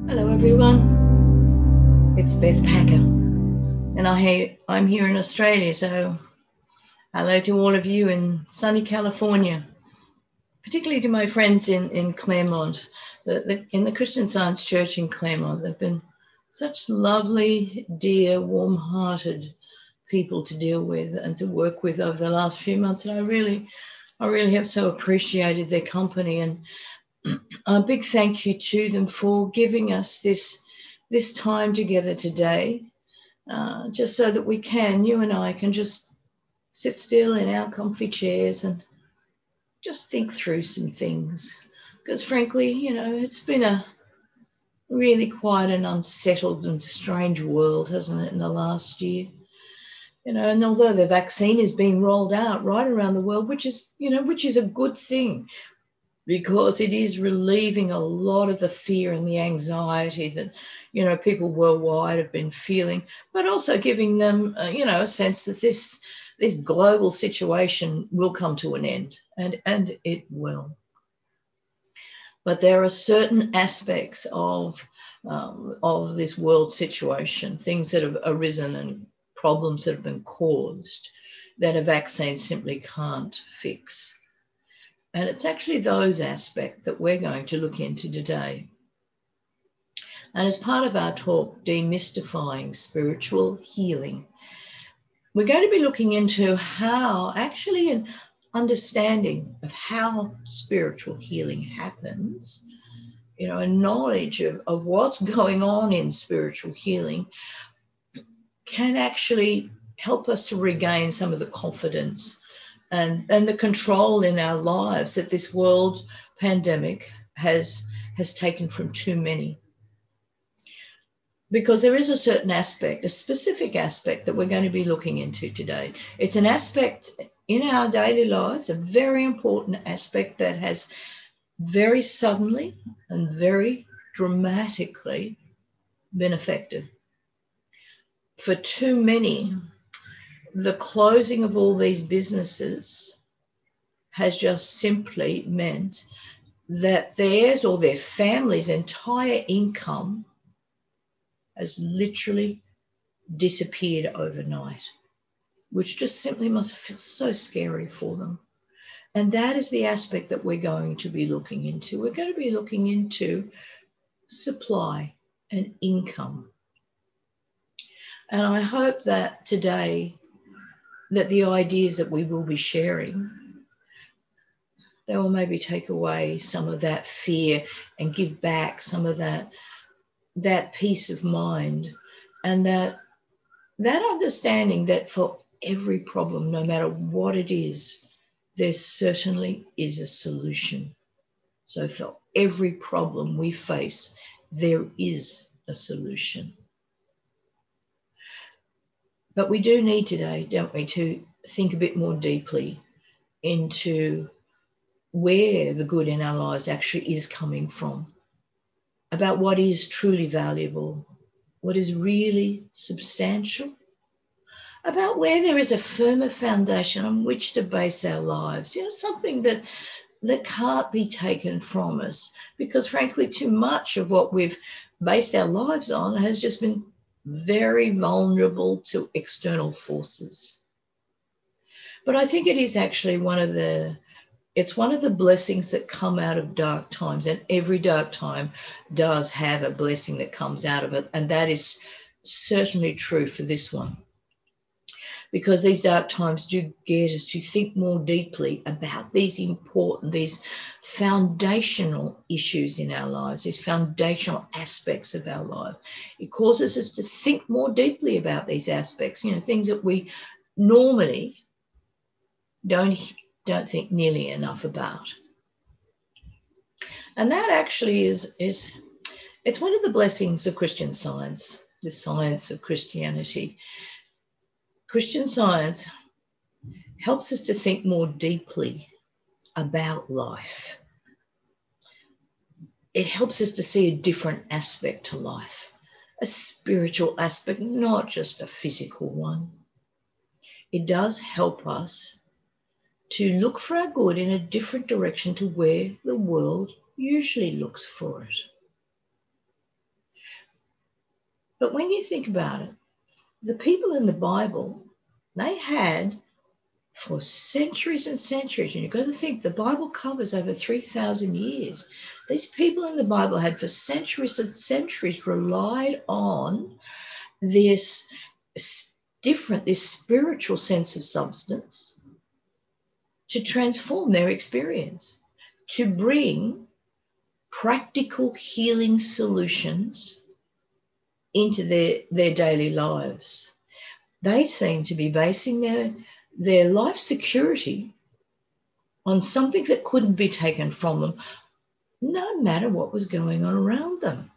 Hello everyone, it's Beth Packer and I'm here in Australia, so hello to all of you in sunny California, particularly to my friends in Claremont, in the Christian Science Church in Claremont. They've been such lovely, dear, warm-hearted people to deal with and to work with over the last few months, and I really have so appreciated their company, and a big thank you to them for giving us this time together today, just so that you and I can just sit still in our comfy chairs and just think through some things. Because frankly, it's been a really quite an unsettled and strange world, hasn't it, in the last year? And although the vaccine is being rolled out right around the world, which is a good thing, because it is relieving a lot of the fear and the anxiety that, people worldwide have been feeling, but also giving them, a sense that this global situation will come to an end, and it will. But there are certain aspects of this world situation, things that have arisen and problems that have been caused that a vaccine simply can't fix. And it's actually those aspects that we're going to look into today. And as part of our talk, Demystifying Spiritual Healing, we're going to be looking into how actually an understanding of how spiritual healing happens, a knowledge of what's going on in spiritual healing can actually help us to regain some of the confidence and the control in our lives that this world pandemic has taken from too many. Because there is a certain aspect, a specific aspect that we're going to be looking into today. It's an aspect in our daily lives, a very important aspect that has very suddenly and very dramatically been affected. For too many, the closing of all these businesses has just simply meant that theirs or their family's entire income has literally disappeared overnight, which just simply must feel so scary for them. And that is the aspect that we're going to be looking into. We're going to be looking into supply and income. And I hope that today, that the ideas that we will be sharing, they will maybe take away some of that fear and give back some of that peace of mind, and that understanding that for every problem, no matter what it is, there certainly is a solution. So for every problem we face, there is a solution. But we do need today, don't we, to think a bit more deeply into where the good in our lives actually is coming from, about what is truly valuable, what is really substantial, about where there is a firmer foundation on which to base our lives, something that can't be taken from us, because frankly, too much of what we've based our lives on has just been very vulnerable to external forces. But I think it is actually one of the blessings that come out of dark times, and every dark time does have a blessing that comes out of it, and that is certainly true for this one. Because these dark times do get us to think more deeply about these important, these foundational issues in our lives, these foundational aspects of our life. It causes us to think more deeply about these aspects, things that we normally don't think nearly enough about. And that actually it's one of the blessings of Christian Science, the science of Christianity. Christian Science helps us to think more deeply about life. It helps us to see a different aspect to life, a spiritual aspect, not just a physical one. It does help us to look for our good in a different direction to where the world usually looks for it. But when you think about it, the people in the Bible, they had for centuries and centuries, and you've got to think the Bible covers over 3,000 years. These people in the Bible had for centuries and centuries relied on this spiritual sense of substance to transform their experience, to bring practical healing solutions into their daily lives. They seem to be basing their life security on something that couldn't be taken from them, no matter what was going on around them.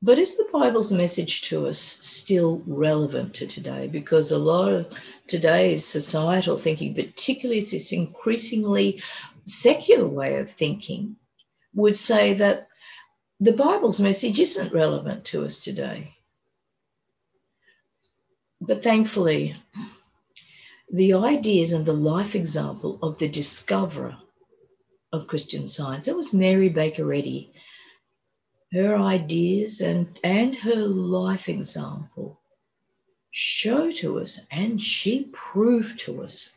But is the Bible's message to us still relevant to today? Because a lot of today's societal thinking, particularly this increasingly secular way of thinking, would say that the Bible's message isn't relevant to us today. But thankfully, the ideas and the life example of the discoverer of Christian Science, that was Mary Baker Eddy. Her ideas and her life example show to us, and she proved to us,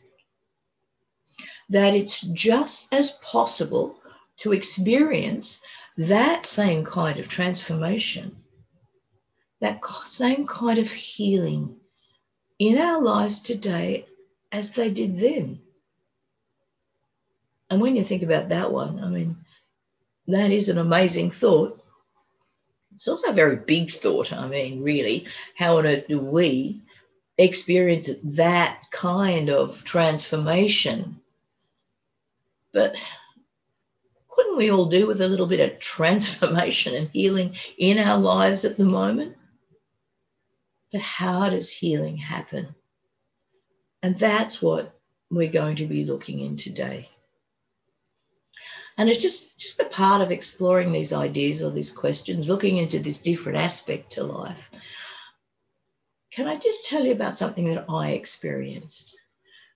that it's just as possible to experience that same kind of transformation, that same kind of healing in our lives today as they did then. And when you think about that one, I mean, that is an amazing thought. It's also a very big thought. I mean, really, how on earth do we experience that kind of transformation? But couldn't we all do with a little bit of transformation and healing in our lives at the moment? But how does healing happen? And that's what we're going to be looking in today. And it's just a part of exploring these ideas or these questions, looking into this different aspect to life. Can I just tell you about something that I experienced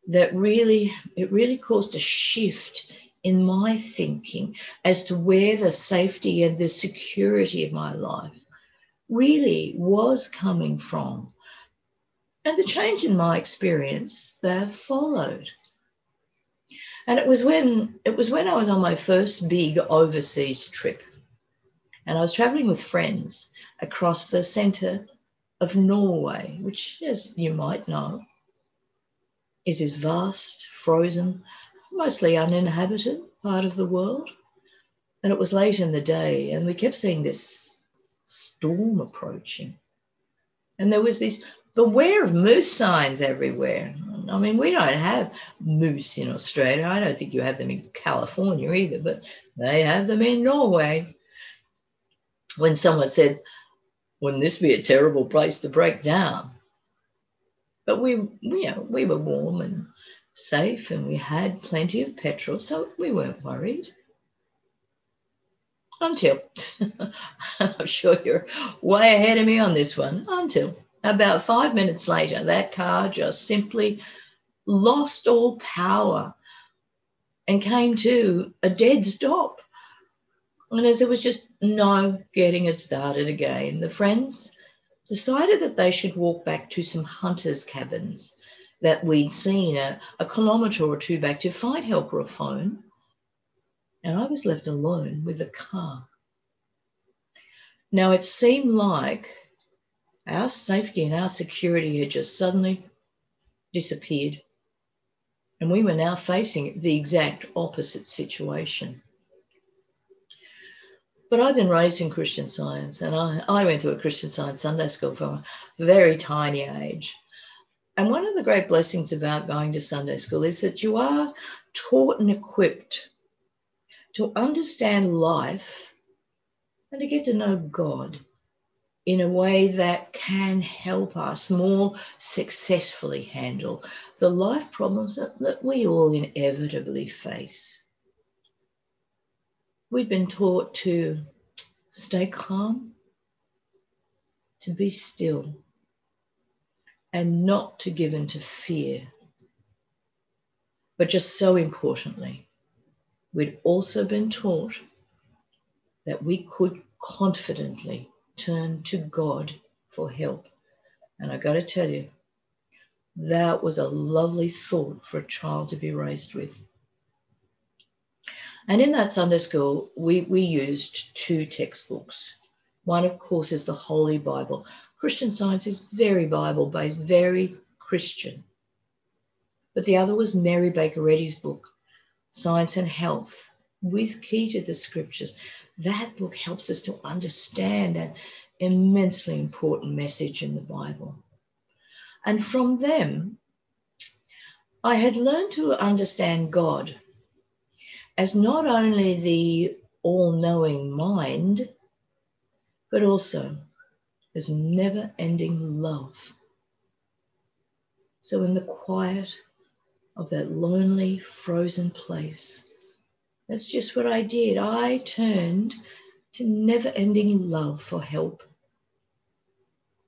that really caused a shift in my thinking as to where the safety and the security of my life really was coming from, and the change in my experience that followed. And it was when I was on my first big overseas trip, and I was traveling with friends across the centre of Norway, which, as you might know, is this vast, frozen, mostly uninhabited part of the world. And it was late in the day, and we kept seeing this storm approaching. And there was this beware of moose signs everywhere. I mean, we don't have moose in Australia. I don't think you have them in California either, but they have them in Norway. When someone said, wouldn't this be a terrible place to break down? But we were warm and safe, and we had plenty of petrol, so we weren't worried. Until, I'm sure you're way ahead of me on this one, until about 5 minutes later, that car just simply lost all power and came to a dead stop. And as there was just no getting it started again, the friends decided that they should walk back to some hunters' cabins that we'd seen a kilometre or two back to find help or a phone. And I was left alone with the car. Now, it seemed like our safety and our security had just suddenly disappeared. And we were now facing the exact opposite situation. But I've been raised in Christian Science, and I went to a Christian Science Sunday school from a very tiny age. And one of the great blessings about going to Sunday school is that you are taught and equipped to understand life and to get to know God in a way that can help us more successfully handle the life problems that we all inevitably face. We've been taught to stay calm, to be still, and not to give in to fear. But just so importantly, we'd also been taught that we could confidently turn to God for help. And I got to tell you, that was a lovely thought for a child to be raised with. And in that Sunday school, we used 2 textbooks. One, of course, is the Holy Bible. Christian Science is very Bible-based, very Christian. But the other was Mary Baker Eddy's book, Science and Health, with Key to the Scriptures. That book helps us to understand that immensely important message in the Bible. And from them, I had learned to understand God as not only the all-knowing mind, but also as never-ending love. So in the quiet of that lonely, frozen place, that's just what I did. I turned to never-ending love for help.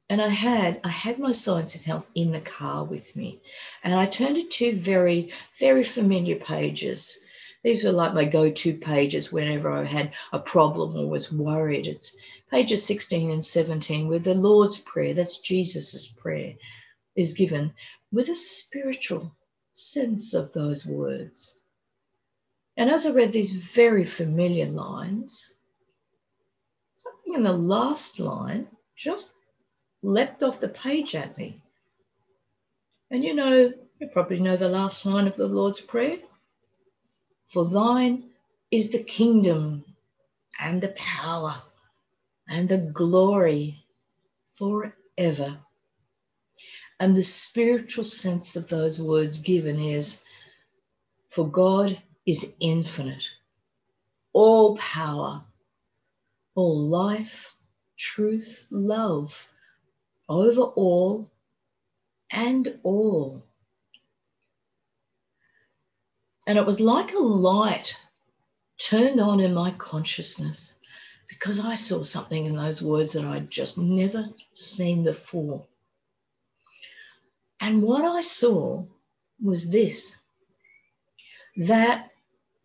And I had my Science and Health in the car with me. And I turned to 2 very, very familiar pages. These were like my go-to pages whenever I had a problem or was worried. It's pages 16 and 17, where the Lord's Prayer, that's Jesus's prayer, is given with a spiritual sense of those words. And as I read these very familiar lines, something in the last line just leapt off the page at me. And you probably know the last line of the Lord's Prayer. For thine is the kingdom and the power and the glory forever. And the spiritual sense of those words given is, for God is infinite, all power, all life, truth, love, over all and all. And it was like a light turned on in my consciousness, because I saw something in those words that I'd just never seen before. And what I saw was this, that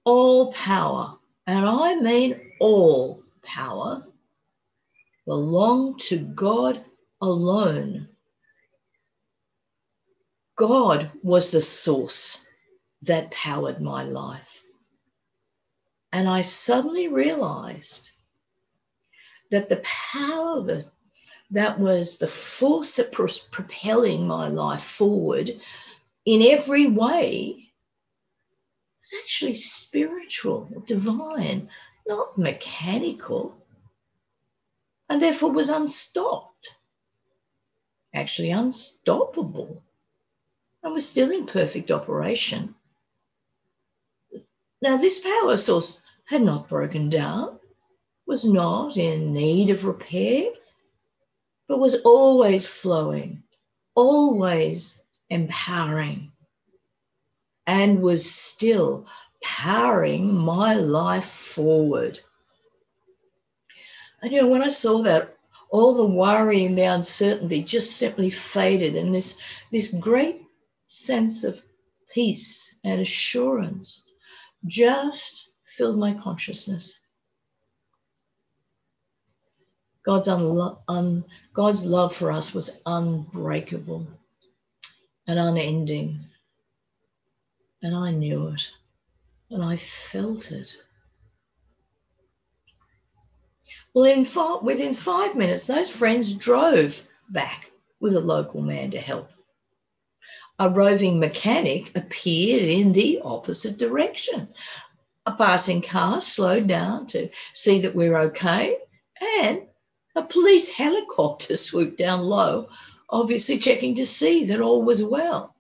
all power, and I mean all power, belonged to God alone. God was the source that powered my life. And I suddenly realized that the power that was the force that was propelling my life forward in every way was actually spiritual, divine, not mechanical, and therefore was unstopped, actually unstoppable, and was still in perfect operation. Now, this power source had not broken down, was not in need of repair, but was always flowing, always empowering, and was still powering my life forward. And when I saw that, all the worry and the uncertainty just simply faded, and this great sense of peace and assurance just filled my consciousness. God's love for us was unbreakable and unending. And I knew it, and I felt it. Well, within 5 minutes, those friends drove back with a local man to help. A roving mechanic appeared in the opposite direction. A passing car slowed down to see that we're okay, and a police helicopter swooped down low, obviously checking to see that all was well.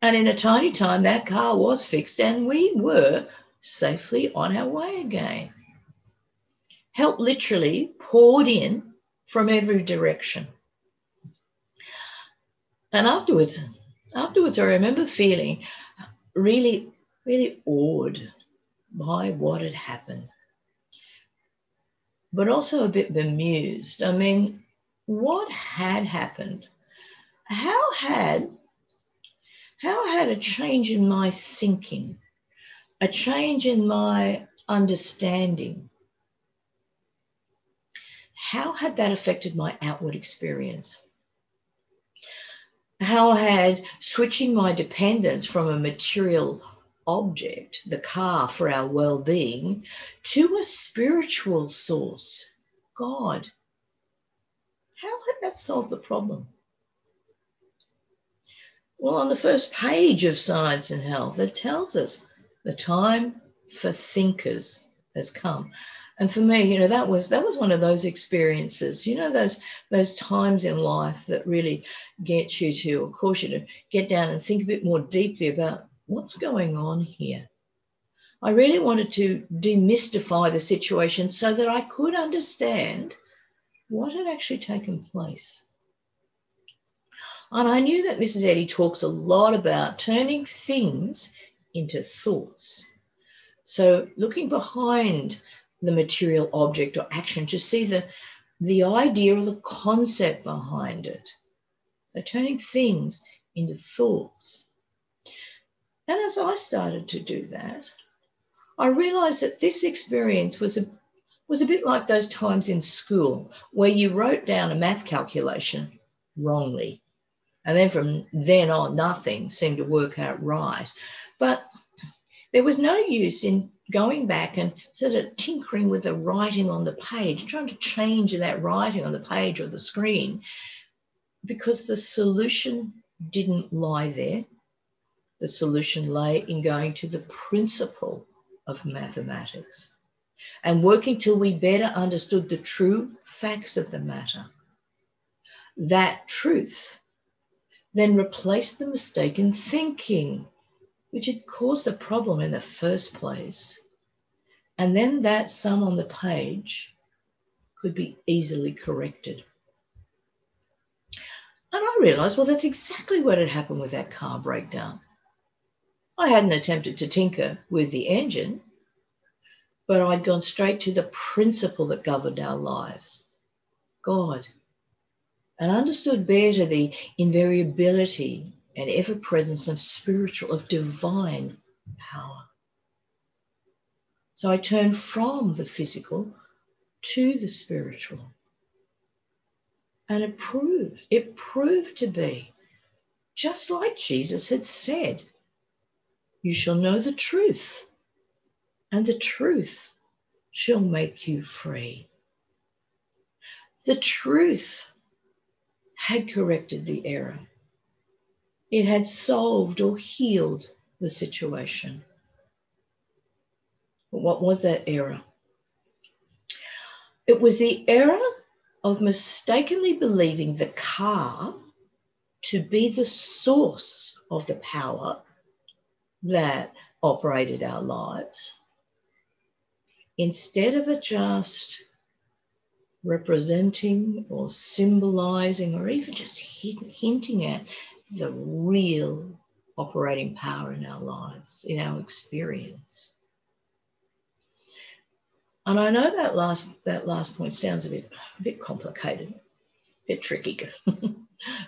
And in a tiny time, that car was fixed and we were safely on our way again. Help literally poured in from every direction. And afterwards, I remember feeling really, really awed by what had happened, but also a bit bemused. I mean, what had happened? How had a change in my thinking, a change in my understanding, how had that affected my outward experience? How had switching my dependence from a material object, the car for our well-being, to a spiritual source, God, how had that solved the problem? Well, on the first page of Science and Health, it tells us the time for thinkers has come. And for me, that was one of those experiences, those times in life that really get you to, or cause you to get down and think a bit more deeply about what's going on here. I really wanted to demystify the situation so that I could understand what had actually taken place. And I knew that Mrs. Eddy talks a lot about turning things into thoughts. So looking behind the material object or action to see the idea or the concept behind it. So turning things into thoughts. And as I started to do that, I realized that this experience was a bit like those times in school where you wrote down a math calculation wrongly. And then from then on, nothing seemed to work out right. But there was no use in going back and sort of tinkering with the writing on the page, trying to change that writing on the page or the screen, because the solution didn't lie there. The solution lay in going to the principle of mathematics and working till we better understood the true facts of the matter. That truth then replaced the mistaken thinking, which had caused the problem in the first place. And then that sum on the page could be easily corrected. And I realized, well, that's exactly what had happened with that car breakdown. I hadn't attempted to tinker with the engine, but I'd gone straight to the principle that governed our lives, God, and understood better the invariability and ever-presence of spiritual, of divine power. So I turned from the physical to the spiritual. And it proved to be just like Jesus had said, you shall know the truth, and the truth shall make you free. The truth had corrected the error. It had solved or healed the situation. But what was that error? It was the error of mistakenly believing the car to be the source of the power that operated our lives, instead of it just representing or symbolizing or even just hinting at the real operating power in our lives, in our experience. And I know that last point sounds a bit complicated, a bit tricky,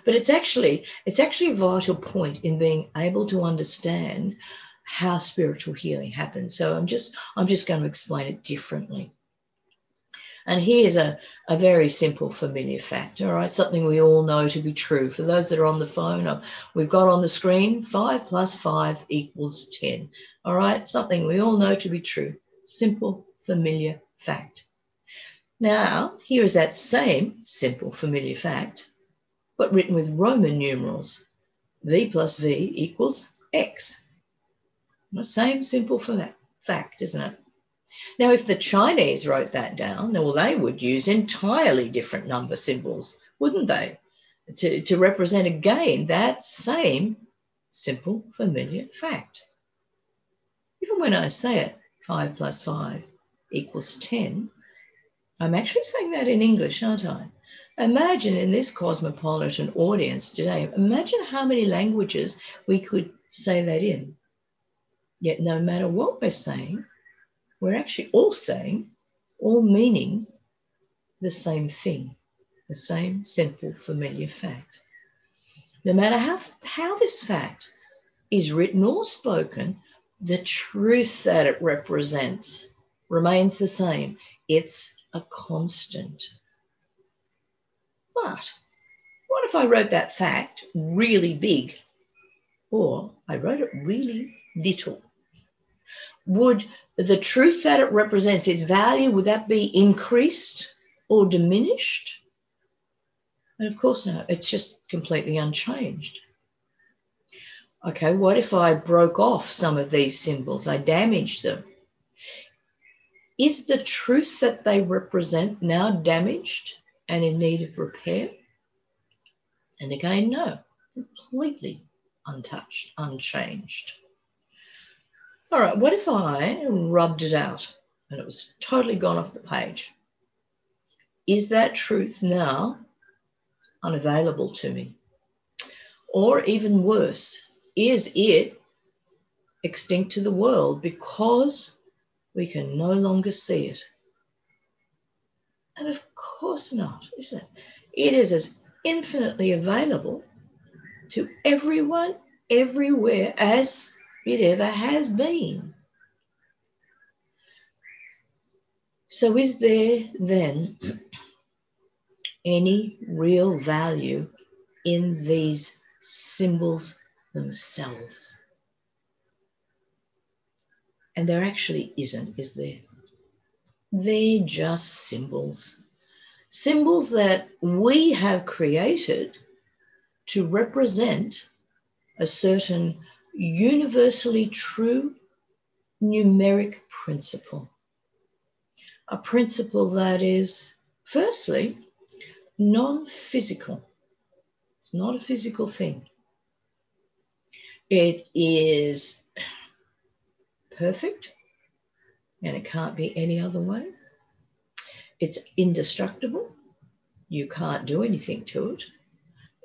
but it's actually a vital point in being able to understand how spiritual healing happens. So I'm just going to explain it differently. And here's a very simple, familiar fact, all right, something we all know to be true. For those that are on the phone, we've got on the screen 5 + 5 = 10, all right, something we all know to be true. Simple, familiar fact. Now, here is that same simple, familiar fact, but written with Roman numerals. V + V = X. The same simple fact, isn't it? Now, if the Chinese wrote that down, well, they would use entirely different number symbols, wouldn't they? To represent again that same simple, familiar fact. Even when I say it, 5 + 5 = 10, I'm actually saying that in English, aren't I? Imagine in this cosmopolitan audience today, imagine how many languages we could say that in. Yet no matter what we're saying, we're actually all saying, all meaning the same thing, the same simple, familiar fact. No matter how this fact is written or spoken, the truth that it represents remains the same. It's a constant. But what if I wrote that fact really big, or I wrote it really little? Would the truth that it represents, its value, would that be increased or diminished? And of course not. It's just completely unchanged. Okay, what if I broke off some of these symbols? I damaged them. Is the truth that they represent now damaged and in need of repair? And again, no, completely untouched, unchanged. All right, what if I rubbed it out and it was totally gone off the page? Is that truth now unavailable to me? Or even worse, is it extinct to the world because we can no longer see it? And of course not, is it? It is as infinitely available to everyone, everywhere, as it ever has been. So is there then any real value in these symbols themselves? And there actually isn't, is there? They're just symbols. Symbols that we have created to represent a certain universally true numeric principle. A principle that is, firstly, non-physical. It's not a physical thing. It is perfect, and it can't be any other way. It's indestructible. You can't do anything to it.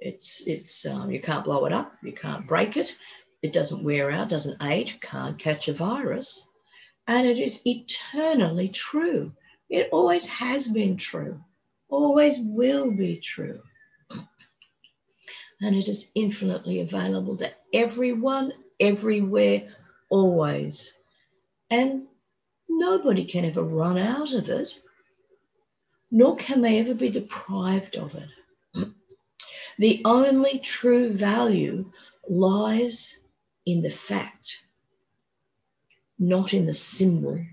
You can't blow it up. You can't break it. It doesn't wear out, doesn't age, can't catch a virus. And it is eternally true. It always has been true, always will be true. And it is infinitely available to everyone, everywhere, always. And nobody can ever run out of it, nor can they ever be deprived of it. The only true value lies in the fact, not in the symbol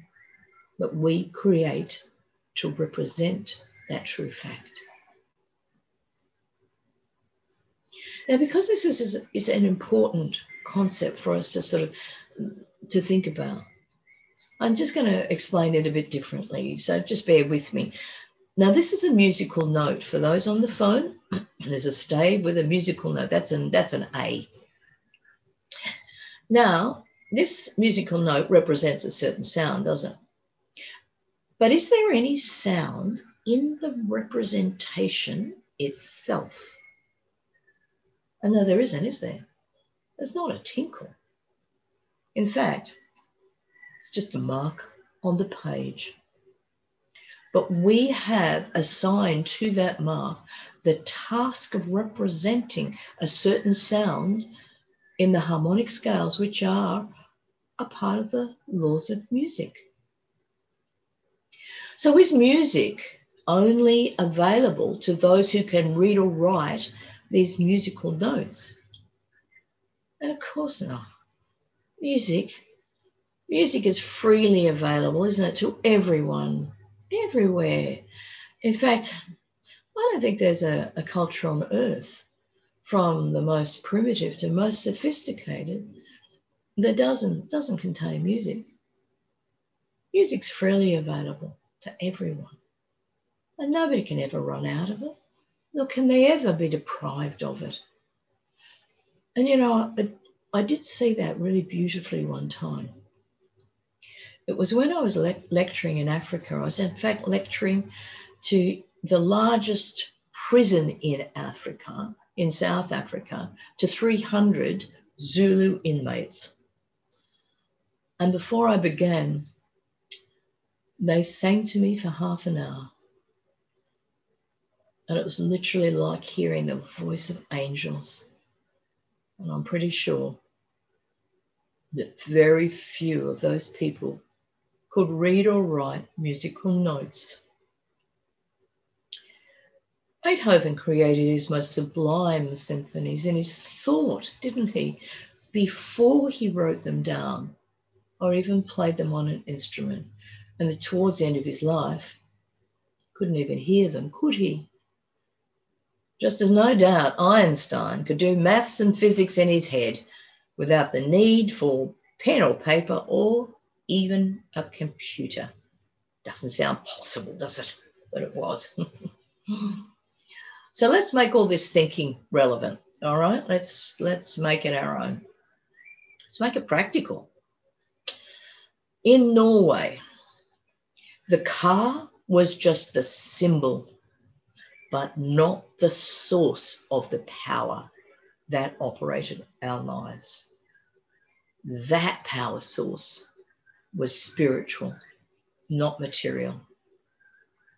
that we create to represent that true fact. Now, because this is an important concept for us to think about, I'm just going to explain it a bit differently, so just bear with me. Now, this is a musical note. For those on the phone, there's a stave with a musical note. That's an A. Now, this musical note represents a certain sound, doesn't it? But is there any sound in the representation itself? And no, there isn't, is there? There's not a tinkle. In fact, it's just a mark on the page. But we have assigned to that mark the task of representing a certain sound in the harmonic scales, which are a part of the laws of music. So is music only available to those who can read or write these musical notes? And of course not. Music is freely available, isn't it, to everyone, everywhere. In fact, I don't think there's a culture on earth, from the most primitive to most sophisticated, that doesn't contain music. Music's freely available to everyone, and nobody can ever run out of it, nor can they ever be deprived of it. And you know, I did see that really beautifully one time. It was when I was lecturing in Africa. I was in fact lecturing to the largest prison in Africa, in South Africa, to 300 Zulu inmates. And before I began, they sang to me for half an hour. And it was literally like hearing the voice of angels. And I'm pretty sure that very few of those people could read or write musical notes. Beethoven created his most sublime symphonies in his thought, didn't he? Before he wrote them down or even played them on an instrument. And towards the end of his life, couldn't even hear them, could he? Just as no doubt Einstein could do maths and physics in his head without the need for pen or paper or even a computer. Doesn't sound possible, does it? But it was. So let's make all this thinking relevant, all right? Let's make it our own. Let's make it practical. In Norway, the car was just the symbol, but not the source of the power that operated our lives. That power source was spiritual, not material.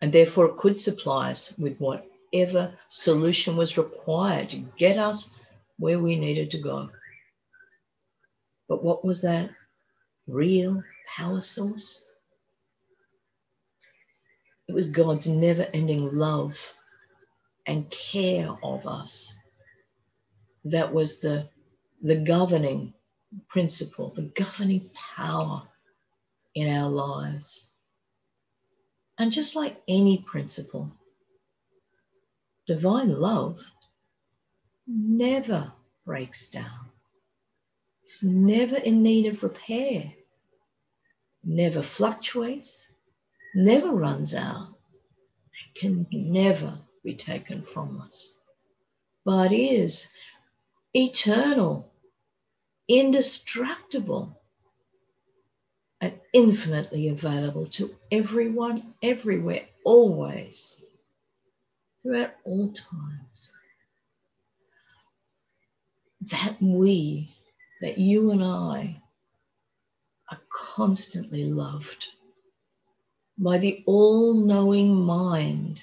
And therefore it could supply us with whatever solution was required to get us where we needed to go. But what was that real power source? It was God's never-ending love and care of us. That was the governing principle, the governing power in our lives. And just like any principle, divine love never breaks down. It's never in need of repair, never fluctuates, never runs out, and can never be taken from us, but is eternal, indestructible, and infinitely available to everyone, everywhere, always, throughout all times. That you and I are constantly loved by the all-knowing mind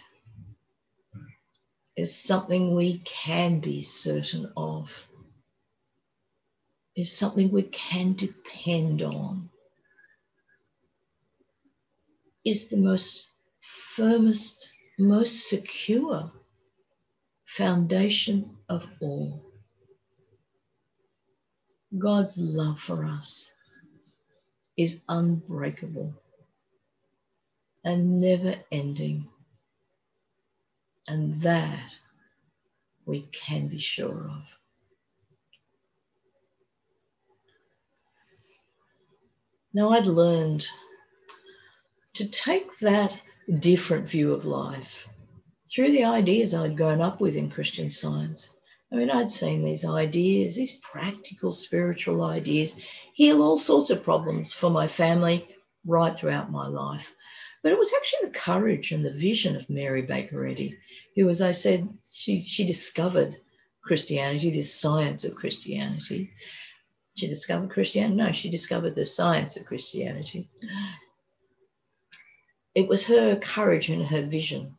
is something we can be certain of, is something we can depend on, is the most firmest, most secure foundation of all. God's love for us is unbreakable and never ending, and that we can be sure of. Now, I'd learned to take that different view of life through the ideas I'd grown up with in Christian Science. I mean, I'd seen these ideas, these practical spiritual ideas, heal all sorts of problems for my family right throughout my life. But it was actually the courage and the vision of Mary Baker Eddy, who, as I said, she discovered Christianity, this science of Christianity. She discovered Christianity? No, she discovered the science of Christianity. It was her courage and her vision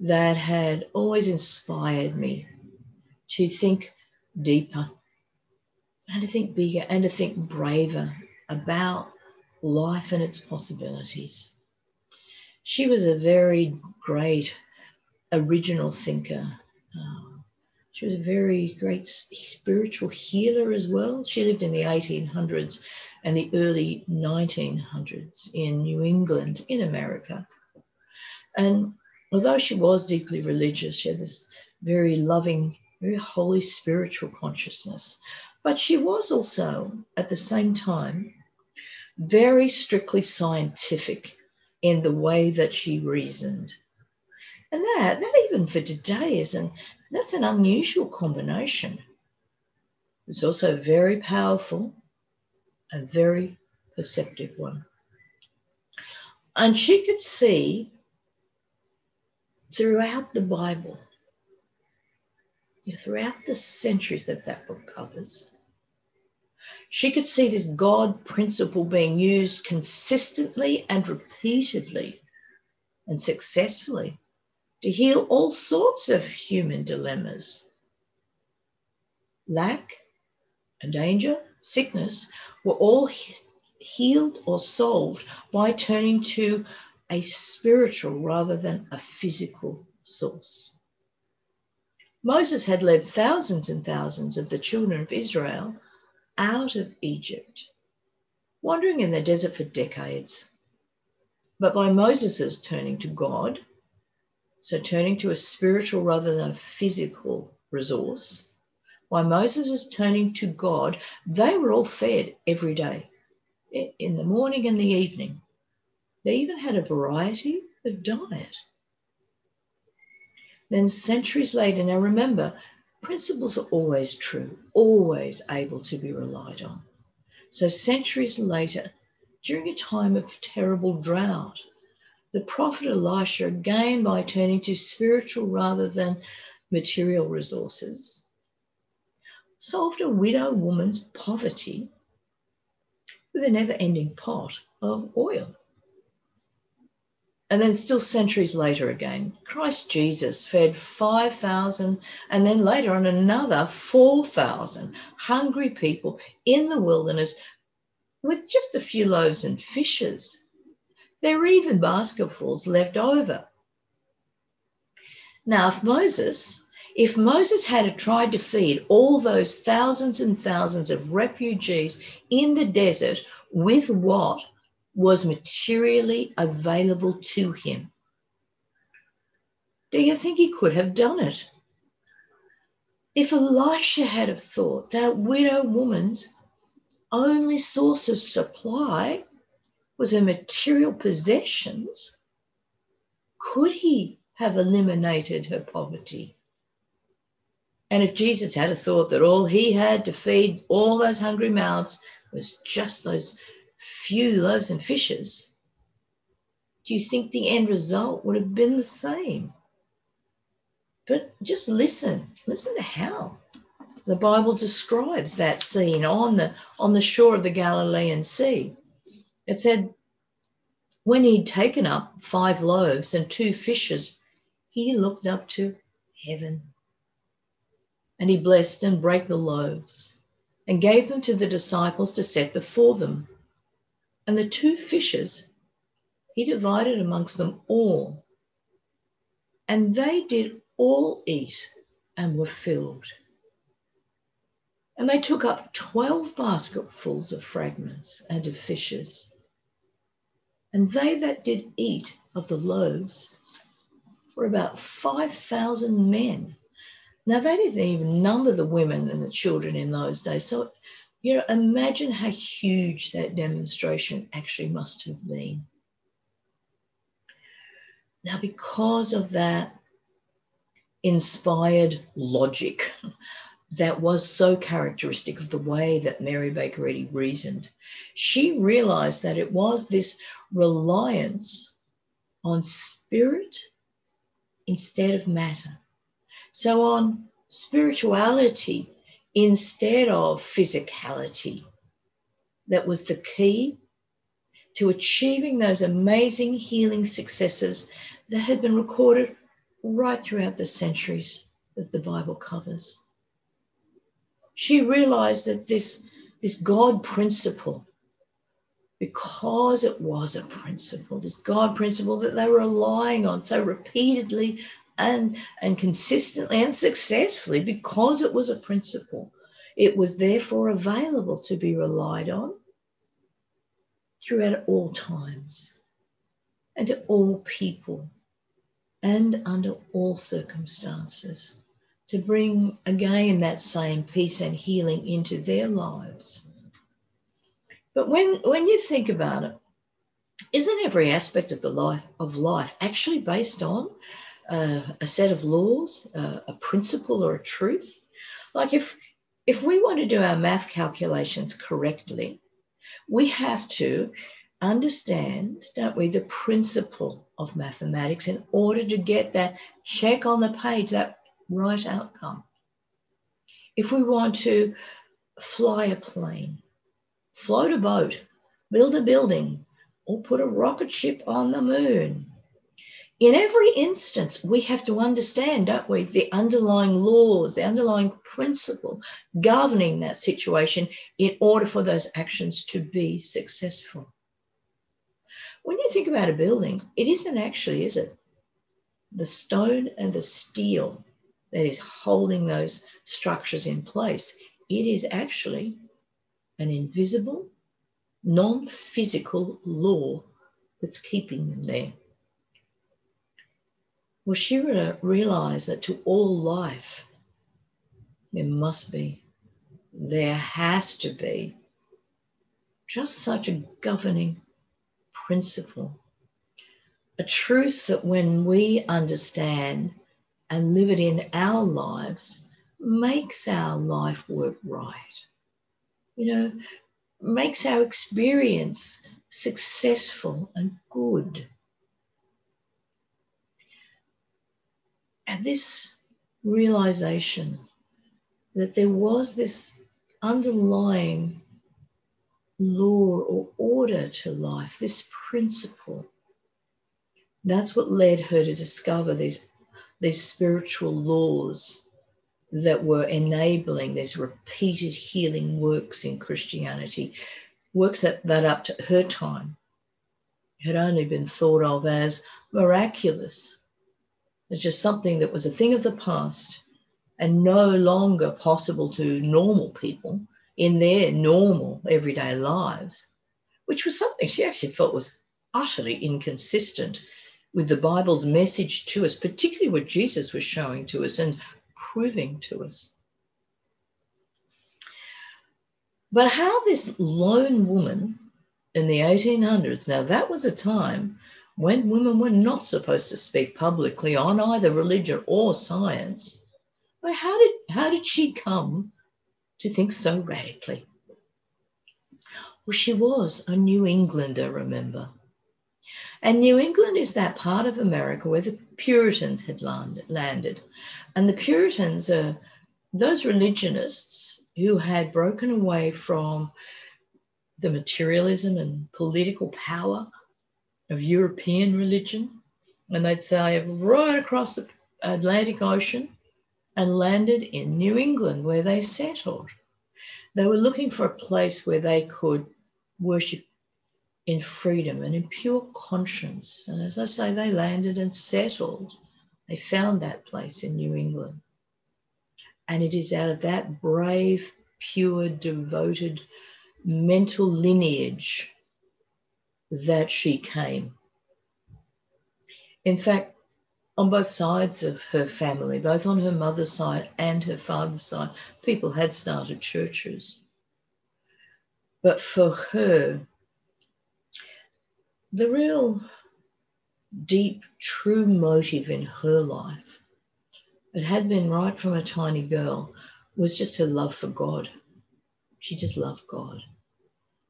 that had always inspired me to think deeper and to think bigger and to think braver about life and its possibilities. She was a very great original thinker. She was a very great spiritual healer as well. She lived in the 1800s and the early 1900s in New England, in America. And although she was deeply religious, she had this very loving, very holy spiritual consciousness. But she was also, at the same time, very strictly scientific in the way that she reasoned. And that even for today that's an unusual combination. It's also a very powerful and very perceptive one. And she could see throughout the Bible, throughout the centuries that book covers, she could see this God principle being used consistently and repeatedly and successfully to heal all sorts of human dilemmas. Lack and danger, sickness were all healed or solved by turning to a spiritual rather than a physical source. Moses had led thousands and thousands of the children of Israel out of Egypt, wandering in the desert for decades. But by Moses' turning to God, so turning to a spiritual rather than a physical resource, by Moses' turning to God, they were all fed every day, in the morning and the evening. They even had a variety of diet. Then centuries later, now remember, principles are always true, always able to be relied on. So centuries later, during a time of terrible drought, the prophet Elisha, again by turning to spiritual rather than material resources, solved a widow woman's poverty with a never-ending pot of oil. And then still centuries later again, Christ Jesus fed 5,000 and then later on another 4,000 hungry people in the wilderness with just a few loaves and fishes. There were even basketfuls left over. Now, if Moses had tried to feed all those thousands and thousands of refugees in the desert with what was materially available to him, do you think he could have done it? If Elisha had have thought that widow woman's only source of supply was her material possessions, could he have eliminated her poverty? And if Jesus had a thought that all he had to feed all those hungry mouths was just those few loaves and fishes, do you think the end result would have been the same? But just listen to how the Bible describes that scene on the shore of the Galilean Sea. It said, when he'd taken up 5 loaves and 2 fishes, he looked up to heaven. And he blessed and brake the loaves and gave them to the disciples to set before them. And the 2 fishes he divided amongst them all. And they did all eat and were filled. And they took up 12 basketfuls of fragments and of fishes. And they that did eat of the loaves were about 5,000 men. Now, they didn't even number the women and the children in those days. So, imagine how huge that demonstration actually must have been. Now, because of that inspired logic that was so characteristic of the way that Mary Baker Eddy reasoned, she realized that it was this reliance on spirit instead of matter. So on spirituality instead of physicality, that was the key to achieving those amazing healing successes that had been recorded right throughout the centuries that the Bible covers. She realized that this God principle, because it was a principle, this God principle that they were relying on so repeatedly and consistently and successfully, because it was a principle, it was therefore available to be relied on throughout all times and to all people and under all circumstances, to bring again that same peace and healing into their lives. But when you think about it, isn't every aspect of life actually based on a set of laws, a principle or a truth? Like if we want to do our math calculations correctly, we have to understand, don't we, the principle of mathematics in order to get that check on the page, that right outcome. If we want to fly a plane, float a boat, build a building, or put a rocket ship on the moon, in every instance, we have to understand, don't we, the underlying laws, the underlying principle governing that situation in order for those actions to be successful. When you think about a building, it isn't actually, is it? the stone and the steel that is holding those structures in place, it is actually an invisible, non-physical law that's keeping them there. Well, she realized that to all life, there has to be just such a governing principle, a truth that when we understand and live it in our lives, makes our life work right. Makes our experience successful and good. And this realization that there was this underlying law or order to life, this principle, that's what led her to discover these spiritual laws that were enabling these repeated healing works in Christianity, works that up to her time had only been thought of as miraculous. It's just something that was a thing of the past and no longer possible to normal people in their normal everyday lives, which was something she actually felt was utterly inconsistent with the Bible's message to us, particularly what Jesus was showing to us and proving to us. But how this lone woman in the 1800s, now that was a time when women were not supposed to speak publicly on either religion or science. Well, how did she come to think so radically? Well, she was a New Englander, remember. And New England is that part of America where the Puritans had landed. And the Puritans are those religionists who had broken away from the materialism and political power of European religion. And they'd sail right across the Atlantic Ocean and landed in New England, where they settled. They were looking for a place where they could worship in freedom and in pure conscience. And as I say, they landed and settled. They found that place in New England. And it is out of that brave, pure, devoted mental lineage that she came. In fact, on both sides of her family, both on her mother's side and her father's side, people had started churches. But for her, the real deep, true motive in her life, it had been right from a tiny girl, was just her love for God. She just loved God.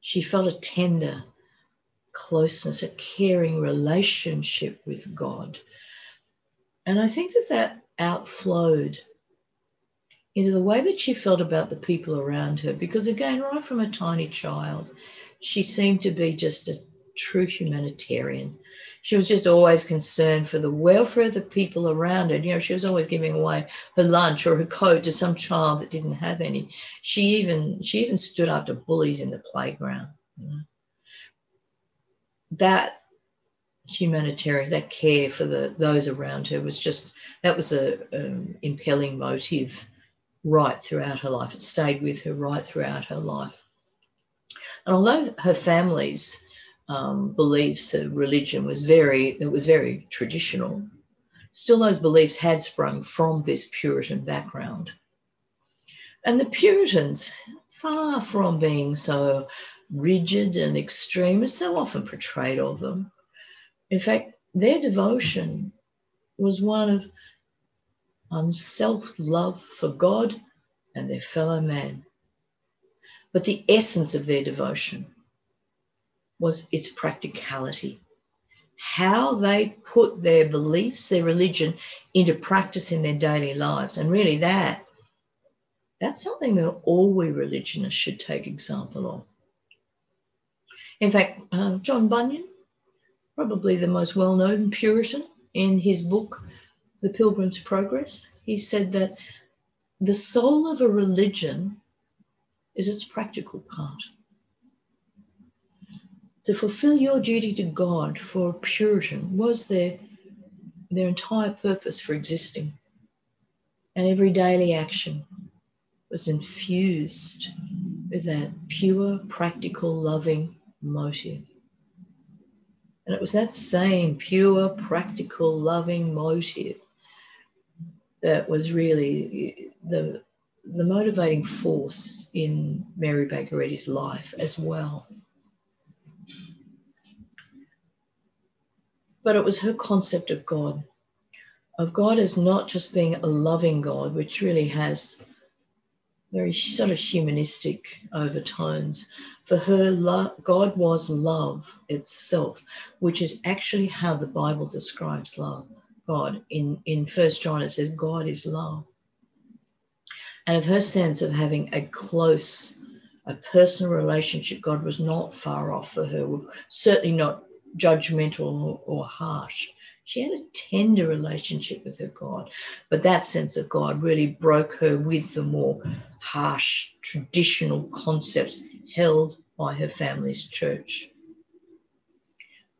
She felt a tender closeness, a caring relationship with God. And I think that outflowed into the way that she felt about the people around her, because again, right from a tiny child, she seemed to be just a true humanitarian. She was just always concerned for the welfare of the people around her. She was always giving away her lunch or her coat to some child that didn't have any. She even stood up to bullies in the playground. That humanitarian, that care for those around her was an impelling motive right throughout her life. It stayed with her right throughout her life. And although her family's beliefs of religion was very traditional, still those beliefs had sprung from this Puritan background. And the Puritans, far from being so rigid and extreme as so often portrayed of them, in fact, their devotion was one of unself love for God and their fellow man. But the essence of their devotion was its practicality, how they put their beliefs, their religion, into practice in their daily lives. And really that's something that all we religionists should take example of. In fact, John Bunyan, probably the most well-known Puritan, in his book, The Pilgrim's Progress, he said that the soul of a religion is its practical part. To fulfill your duty to God for a Puritan was their their entire purpose for existing, and every daily action was infused with that pure, practical, loving motive. And it was that same pure, practical, loving motive that was really the motivating force in Mary Baker Eddy's life as well. But it was her concept of God as not just being a loving God, which really has very sort of humanistic overtones. For her, God was love itself, which is actually how the Bible describes love. God, in 1 John, it says God is love. And of her sense of having a close, a personal relationship, God was not far off for her, certainly not judgmental or harsh. She had a tender relationship with her God, but that sense of God really broke her with the more harsh, traditional concepts held by her family's church.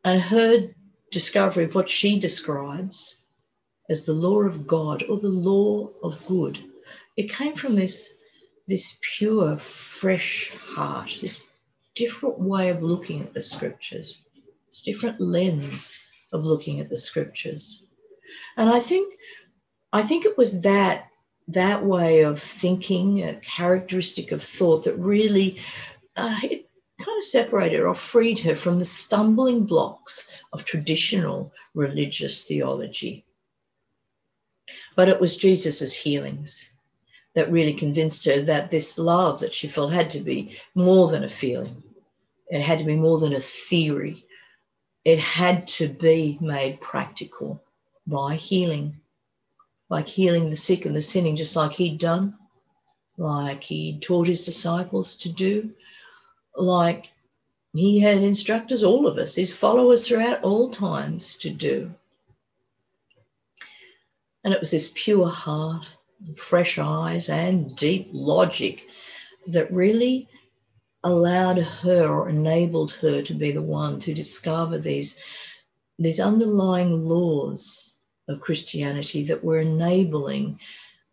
And her discovery of what she describes as the law of God or the law of good, it came from this pure, fresh heart, this different way of looking at the scriptures, this different lens of looking at the scriptures. And I think it was that way of thinking, a characteristic of thought that really it kind of separated or freed her from the stumbling blocks of traditional religious theology. But it was Jesus's healings that really convinced her that this love that she felt had to be more than a feeling. It had to be more than a theory. It had to be made practical by healing, like healing the sick and the sinning, just like he'd done, like he taught his disciples to do, like he had instructed all of us, his followers throughout all times, to do. And it was this pure heart, fresh eyes, and deep logic that really allowed her or enabled her to be the one to discover these underlying laws of Christianity that were enabling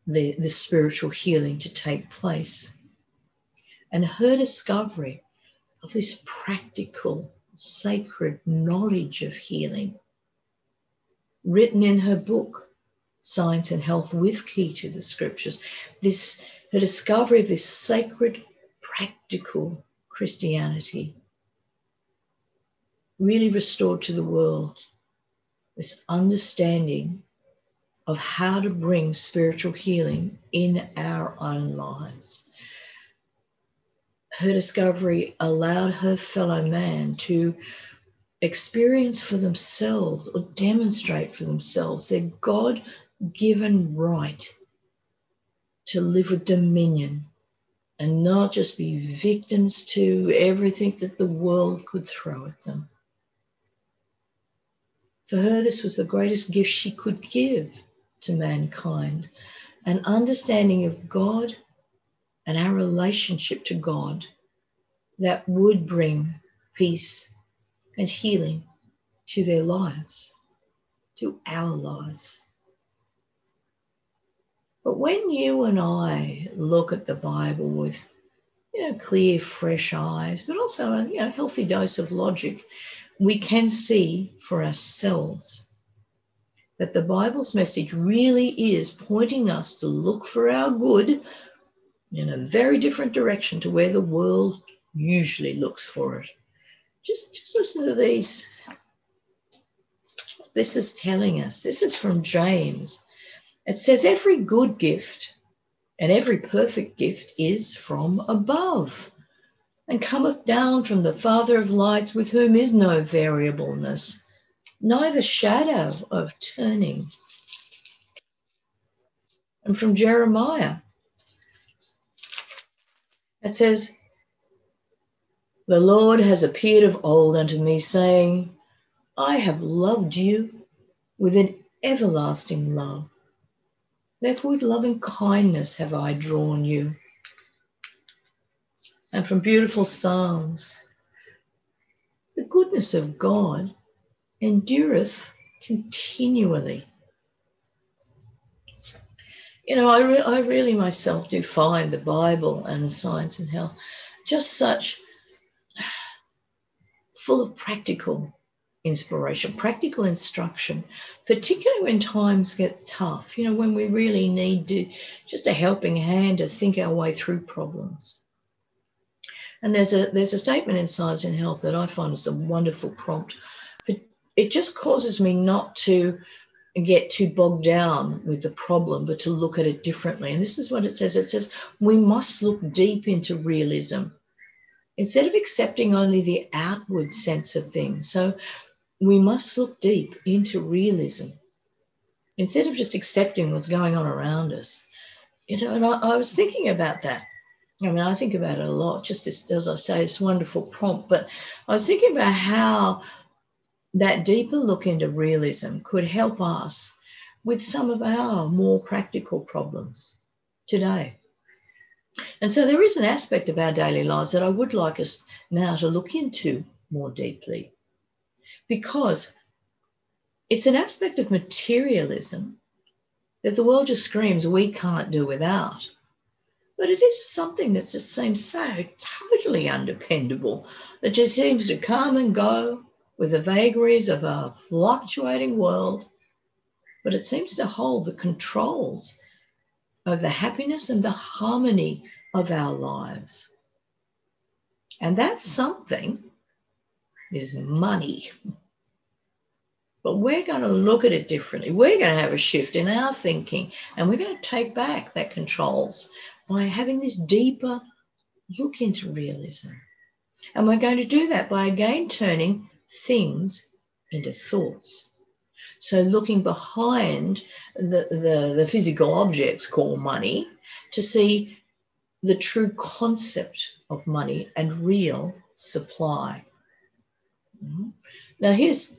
the spiritual healing to take place. And her discovery of this practical, sacred knowledge of healing, written in her book, Science and Health with Key to the Scriptures, her discovery of this sacred, practical Christianity really restored to the world this understanding of how to bring spiritual healing in our own lives. Her discovery allowed her fellow man to experience for themselves or demonstrate for themselves their God-given right to live with dominion and not just be victims to everything that the world could throw at them. For her, this was the greatest gift she could give to mankind, an understanding of God and our relationship to God that would bring peace and healing to their lives, to our lives. But when you and I look at the Bible with, clear, fresh eyes, but also a, healthy dose of logic, we can see for ourselves that the Bible's message really is pointing us to look for our good in a very different direction to where the world usually looks for it. Just listen to these. This is telling us. This is from James. It says, every good gift and every perfect gift is from above and cometh down from the Father of lights, with whom is no variableness, neither shadow of turning. And from Jeremiah, it says, the Lord has appeared of old unto me, saying, I have loved you with an everlasting love. Therefore with loving kindness have I drawn you. And from beautiful Psalms, the goodness of God endureth continually. You know, I really myself do find the Bible and Science and Health just such full of practical inspiration, practical instruction, particularly when times get tough, you know, when we really need just a helping hand to think our way through problems. And there's a statement in Science and Health that I find is a wonderful prompt. It just causes me not to get too bogged down with the problem, but to look at it differently. And this is what it says. It says, we must look deep into realism instead of accepting only the outward sense of things. So we must look deep into realism instead of just accepting what's going on around us. You know, and I was thinking about that. I mean, I think about it a lot, just this, as I say, this wonderful prompt. But I was thinking about how that deeper look into realism could help us with some of our more practical problems today. And so there is an aspect of our daily lives that I would like us now to look into more deeply, because it's an aspect of materialism that the world just screams we can't do without. But it is something that just seems so totally undependable, that just seems to come and go with the vagaries of a fluctuating world, but it seems to hold the controls of the happiness and the harmony of our lives. And that something is money. But we're going to look at it differently. We're going to have a shift in our thinking, and we're going to take back that controls by having this deeper look into realism. And we're going to do that by again turning things into thoughts. So looking behind the physical objects called money to see the true concept of money and real supply. Now here's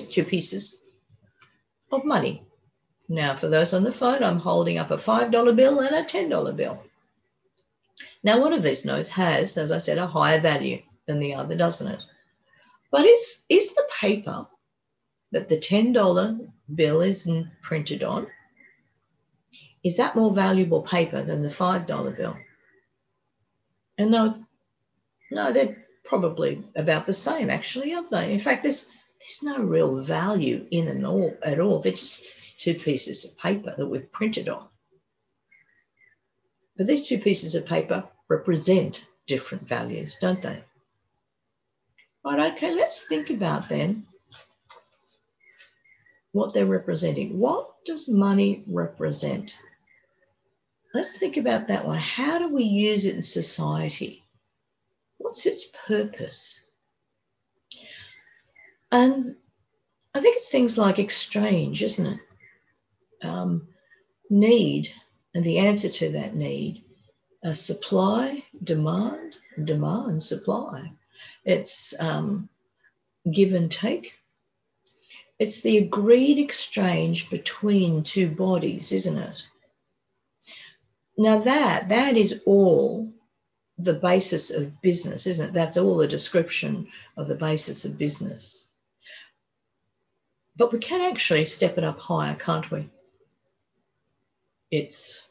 two pieces of money. Now for those on the phone, I'm holding up a $5 bill and a $10 bill. Now one of these notes has, as I said, a higher value than the other, doesn't it? But is the paper that the $10 bill is printed on, is that more valuable paper than the $5 bill? And no, they're probably about the same, actually, aren't they? In fact, there's no real value in them at all. They're just two pieces of paper that we've printed on. But these two pieces of paper represent different values, don't they? Right, okay, let's think about then what they're representing. What does money represent? Let's think about that one. How do we use it in society? What's its purpose? And I think it's things like exchange, isn't it? Need, and the answer to that need, supply, demand, supply. It's give and take. It's the agreed exchange between two bodies, isn't it? Now that is all the basis of business, isn't it? That's all the description of the basis of business. But we can actually step it up higher, can't we? It's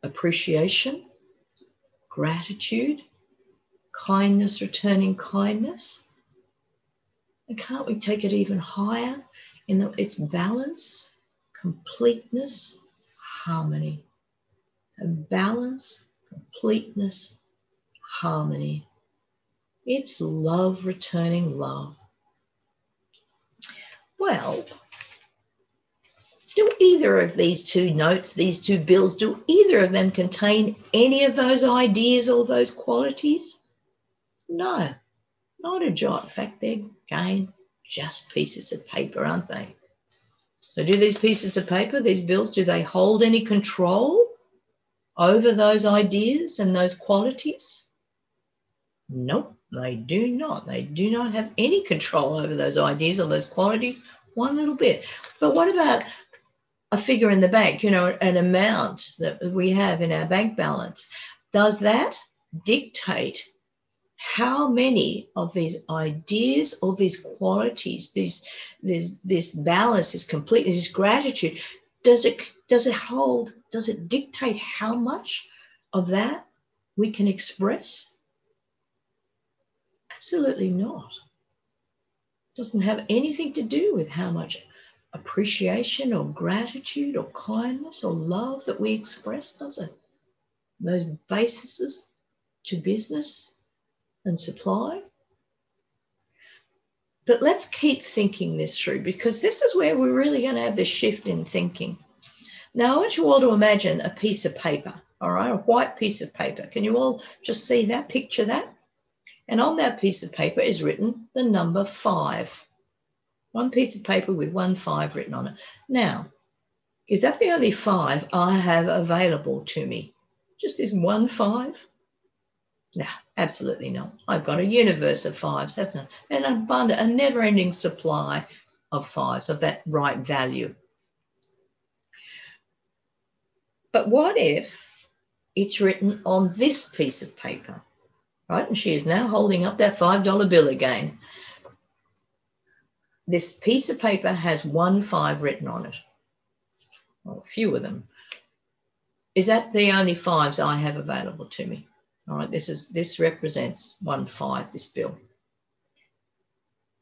appreciation, gratitude, kindness, returning kindness. And can't we take it even higher in its balance, completeness, harmony? And balance, completeness, harmony. It's love, returning love. Well, do either of these two notes, these two bills, do either of them contain any of those ideas or those qualities? No, not a jot. In fact, they're, again, just pieces of paper, aren't they? So do these pieces of paper, these bills, do they hold any control over those ideas and those qualities? Nope, they do not. They do not have any control over those ideas or those qualities, one little bit. But what about a figure in the bank, you know, an amount that we have in our bank balance? Does that dictate how many of these ideas or these qualities, this balance, this completeness, this gratitude, does it hold, does it dictate how much of that we can express? Absolutely not. It doesn't have anything to do with how much appreciation or gratitude or kindness or love that we express, does it? Those bases to business and supply. But let's keep thinking this through, because this is where we're really going to have this shift in thinking. Now, I want you all to imagine a piece of paper, all right, a white piece of paper. Can you all just see that, picture that? And on that piece of paper is written the number 5. One piece of paper with 1-5 written on it. Now, is that the only 5 I have available to me? Just this 1-5? No, absolutely not. I've got a universe of 5s, haven't I? An abundant, a never-ending supply of 5s of that right value. But what if it's written on this piece of paper, right? And she is now holding up that $5 bill again. This piece of paper has 1-5 written on it, or a few of them. Is that the only 5s I have available to me? All right, this represents 1-5, this bill.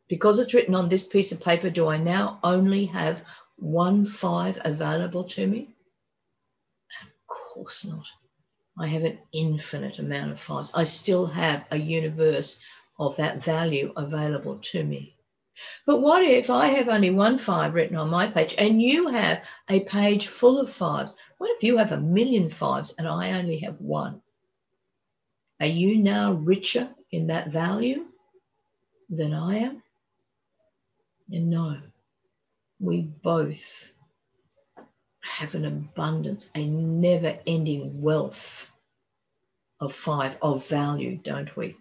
Because it's written on this piece of paper, do I now only have 1-5 available to me? Of course not. I have an infinite amount of 5s. I still have a universe of that value available to me. But what if I have only 1-5 written on my page and you have a page full of 5s? What if you have 1,000,000 5s and I only have 1? Are you now richer in that value than I am? And no, we both have an abundance, a never-ending wealth of 5, of value, don't we?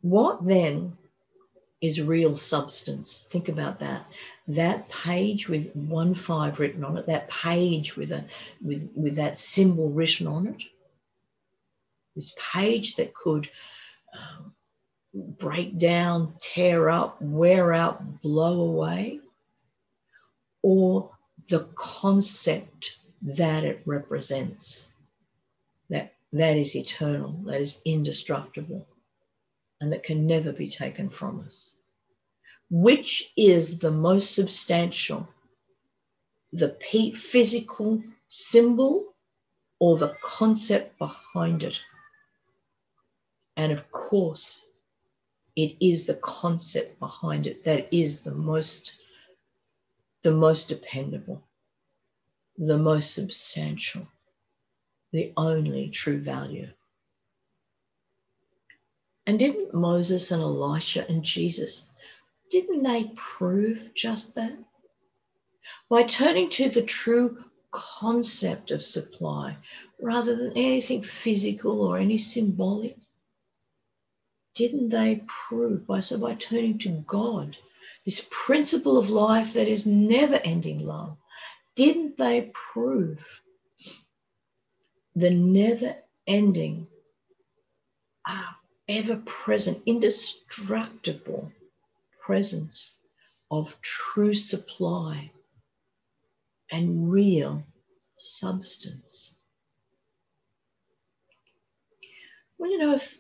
What then is real substance? Think about that. That page with 1-5 written on it, that page with that symbol written on it, this page that could break down, tear up, wear out, blow away, or the concept that it represents, that is eternal, that is indestructible, and that can never be taken from us. Which is the most substantial, the physical symbol or the concept behind it? And of course, it is the concept behind it that is the most dependable, the most substantial, the only true value. And didn't Moses and Elisha and Jesus, didn't they prove just that? By turning to the true concept of supply rather than anything physical or any symbolic, didn't they prove by turning to God, this principle of life that is never-ending love, didn't they prove the never-ending, ever-present, indestructible presence of true supply and real substance? Well, you know, if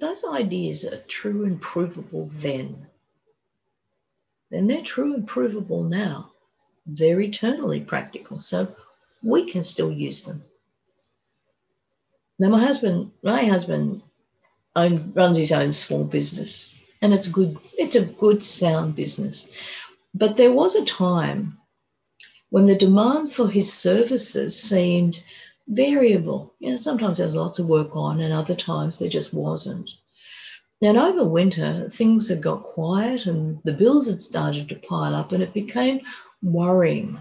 those ideas are true and provable then they're true and provable now. They're eternally practical, so we can still use them. Now, my husband runs his own small business, and it's good. It's a good, sound business. But there was a time when the demand for his services seemed variable. You know, sometimes there was lots of work on, and other times there just wasn't. And over winter, things had got quiet, and the bills had started to pile up, and it became worrying.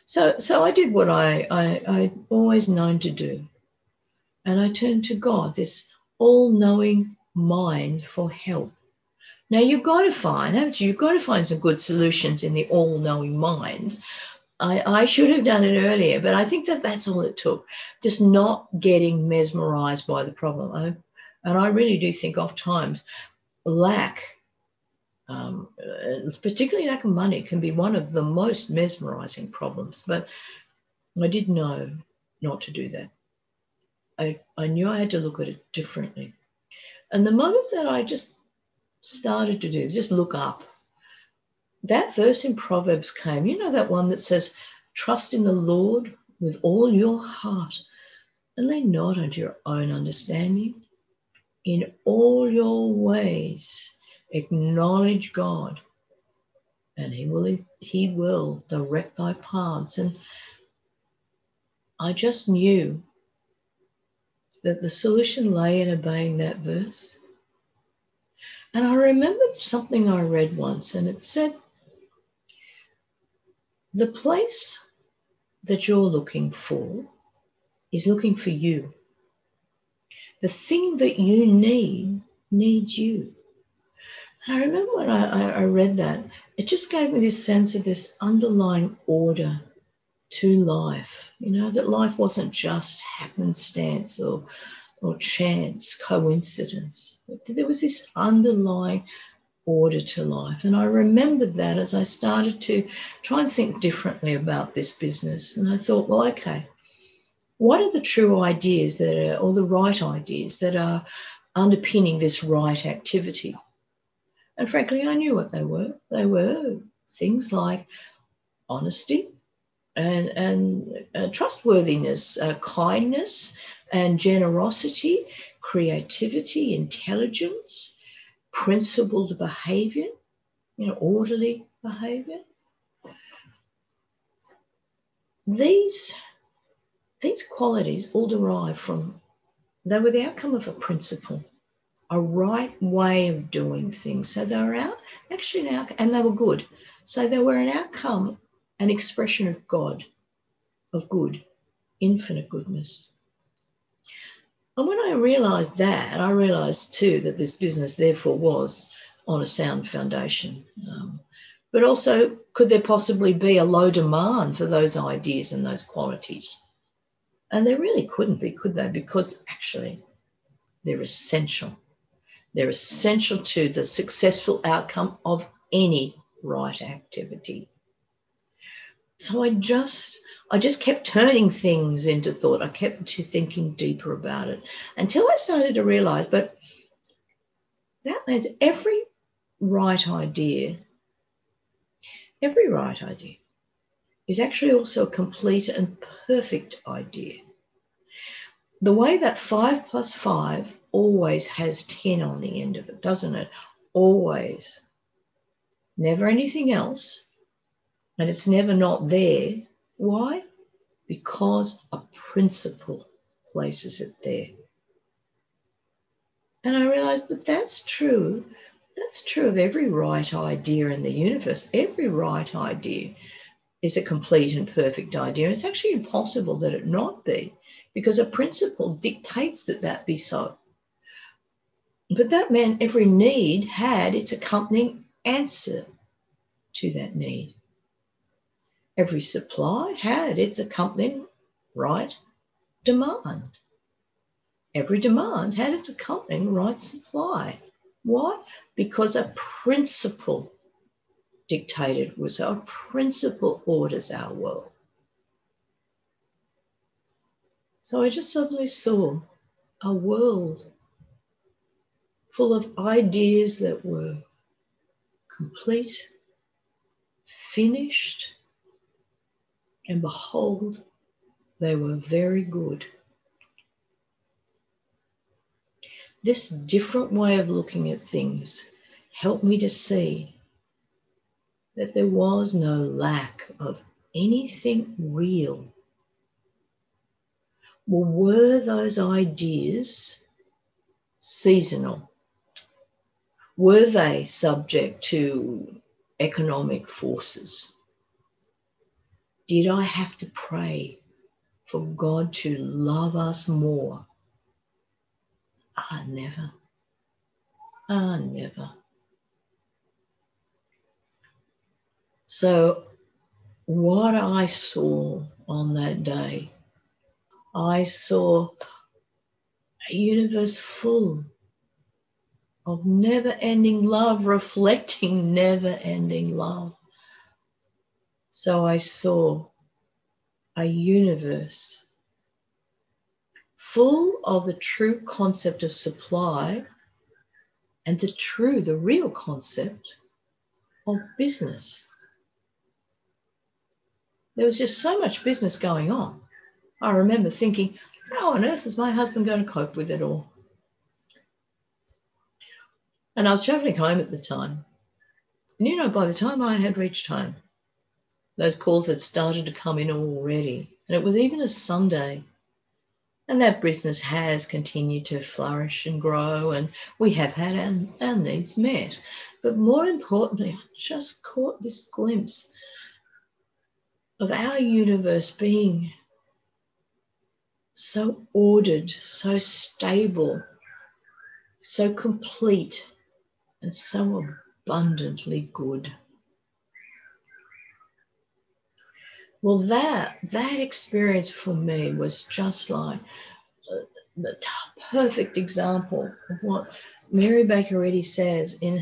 So I did what I'd always known to do, and I turned to God, this all-knowing mind, for help. Now, you've got to find, haven't you? You've got to find some good solutions in the all-knowing mind. I should have done it earlier, but I think that that's all it took. Just not getting mesmerized by the problem. And I really do think oft times lack, particularly lack of money, can be one of the most mesmerizing problems. But I did know not to do that. I knew I had to look at it differently. And the moment that I just started to do, just look up, that verse in Proverbs came, you know, that one that says, trust in the Lord with all your heart and lean not unto your own understanding. In all your ways, acknowledge God, and He will direct thy paths. And I just knew that the solution lay in obeying that verse. And I remembered something I read once, and it said, the place that you're looking for is looking for you. The thing that you need needs you. And I remember when I read that, it just gave me this sense of this underlying order to life, you know, that life wasn't just happenstance or chance, coincidence. There was this underlying order to life. And I remembered that as I started to try and think differently about this business. And I thought, well, okay, what are the true ideas that are, or the right ideas that are underpinning this right activity? And frankly, I knew what they were. They were things like honesty and trustworthiness, kindness and generosity, creativity, intelligence, principled behavior, you know, orderly behavior. These qualities all derive from, they were the outcome of a principle, a right way of doing things. So they were and they were good. So they were an outcome, an expression of God, of good, infinite goodness. And when I realised that, I realised too that this business therefore was on a sound foundation. But also, could there possibly be a low demand for those ideas and those qualities? And there really couldn't be, could they? Because actually, they're essential. They're essential to the successful outcome of any right activity. So I just kept turning things into thought. I kept thinking deeper about it until I started to realise, but that means every right idea is actually also a complete and perfect idea. The way that 5 plus 5 always has 10 on the end of it, doesn't it? Always. Never anything else. And it's never not there. Why? Because a principle places it there. And I realized, but that's true. That's true of every right idea in the universe. Every right idea is a complete and perfect idea. It's actually impossible that it not be, because a principle dictates that that be so. But that meant every need had its accompanying answer to that need. Every supply had its accompanying right demand. Every demand had its accompanying right supply. Why? Because a principle dictated was our principle orders our world. So I just suddenly saw a world full of ideas that were complete, finished, and behold, they were very good. This different way of looking at things helped me to see that there was no lack of anything real. Well, were those ideas seasonal? Were they subject to economic forces? Did I have to pray for God to love us more? Never. Never. So what I saw on that day. I saw a universe full of never-ending love, reflecting never-ending love. So I saw a universe full of the true concept of supply and the real concept of business. There was just so much business going on. I remember thinking, how on earth is my husband going to cope with it all? And I was traveling home at the time. And by the time I had reached home, those calls had started to come in already. And it was even a Sunday. And that business has continued to flourish and grow, and we have had our needs met. But more importantly, I just caught this glimpse of our universe being so ordered, so stable, so complete, and so abundantly good. Well, that experience for me was just like the perfect example of what Mary Baker Eddy says in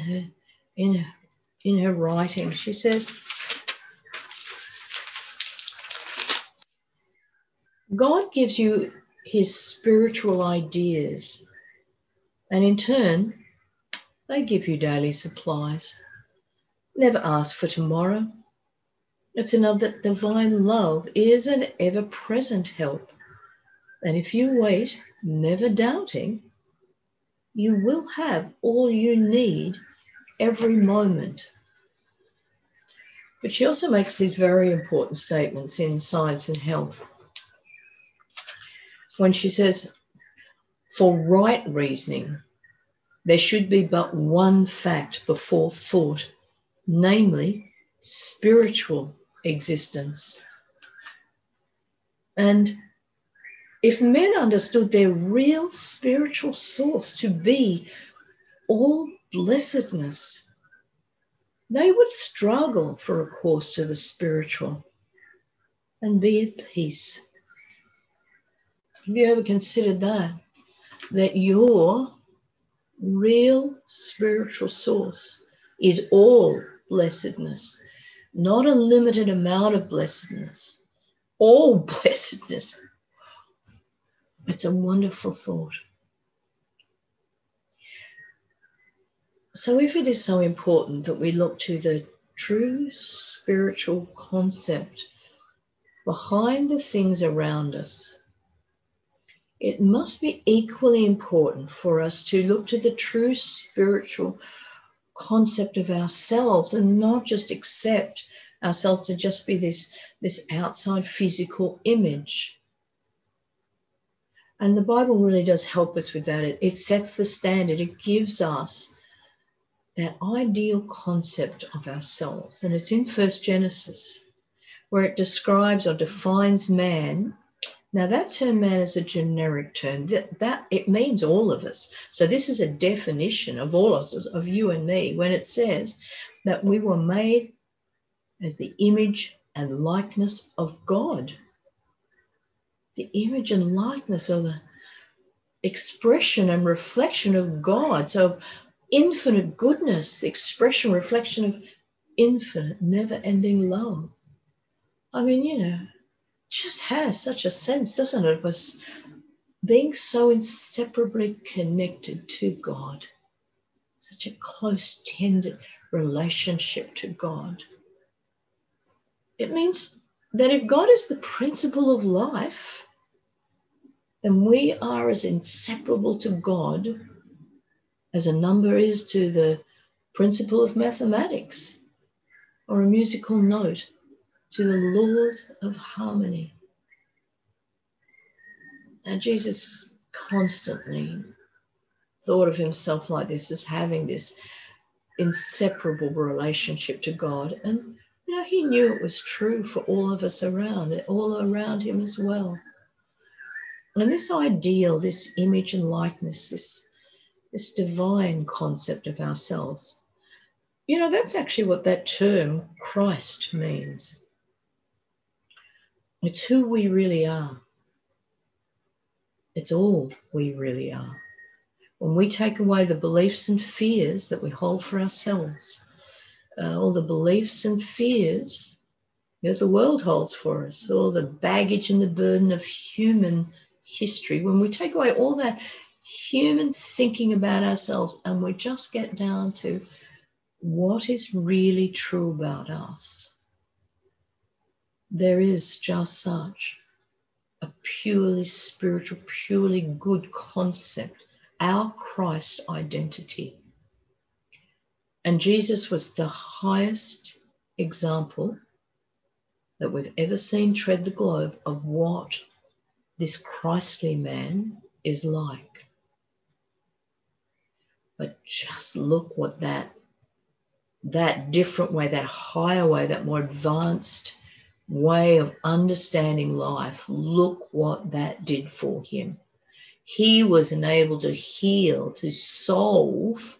her writing. She says, God gives you his spiritual ideas, and in turn, they give you daily supplies. Never ask for tomorrow. It's to know that divine love is an ever-present help. And if you wait, never doubting, you will have all you need every moment. But she also makes these very important statements in Science and Health. When she says, for right reasoning, there should be but one fact before thought, namely spiritual existence. And if men understood their real spiritual source to be all blessedness, they would struggle for a course to the spiritual and be at peace. Have you ever considered that your real spiritual source is all blessedness, not a limited amount of blessedness, all blessedness? It's a wonderful thought. So if it is so important that we look to the true spiritual concept behind the things around us, it must be equally important for us to look to the true spiritual concept of ourselves and not just accept ourselves to just be this outside physical image. And the Bible really does help us with that. It sets the standard. It gives us that ideal concept of ourselves. And it's in First Genesis, where it describes or defines man. Now, that term man is a generic term. That it means all of us. So this is a definition of all of us, of you and me, when it says that we were made as the image and likeness of God. The image and likeness of the expression and reflection of God. So infinite goodness, expression, reflection of infinite, never-ending love. I mean, just has such a sense, doesn't it, of us being so inseparably connected to God, such a close, tender relationship to God. It means that if God is the principle of life, then we are as inseparable to God as a number is to the principle of mathematics or a musical note to the laws of harmony. And Jesus constantly thought of himself like this, as having this inseparable relationship to God. And, he knew it was true for all of us all around him as well. And this ideal, this image and likeness, this divine concept of ourselves, that's actually what that term Christ means. It's who we really are. It's all we really are. When we take away the beliefs and fears that we hold for ourselves, all the beliefs and fears that the world holds for us, all the baggage and the burden of human history, when we take away all that human thinking about ourselves and we just get down to what is really true about us, there is just such a purely spiritual, purely good concept, our Christ identity. And Jesus was the highest example that we've ever seen tread the globe of what this Christly man is like. But just look what that different way, that higher way, that more advanced way of understanding life, look what that did for him. He was enabled to heal, to solve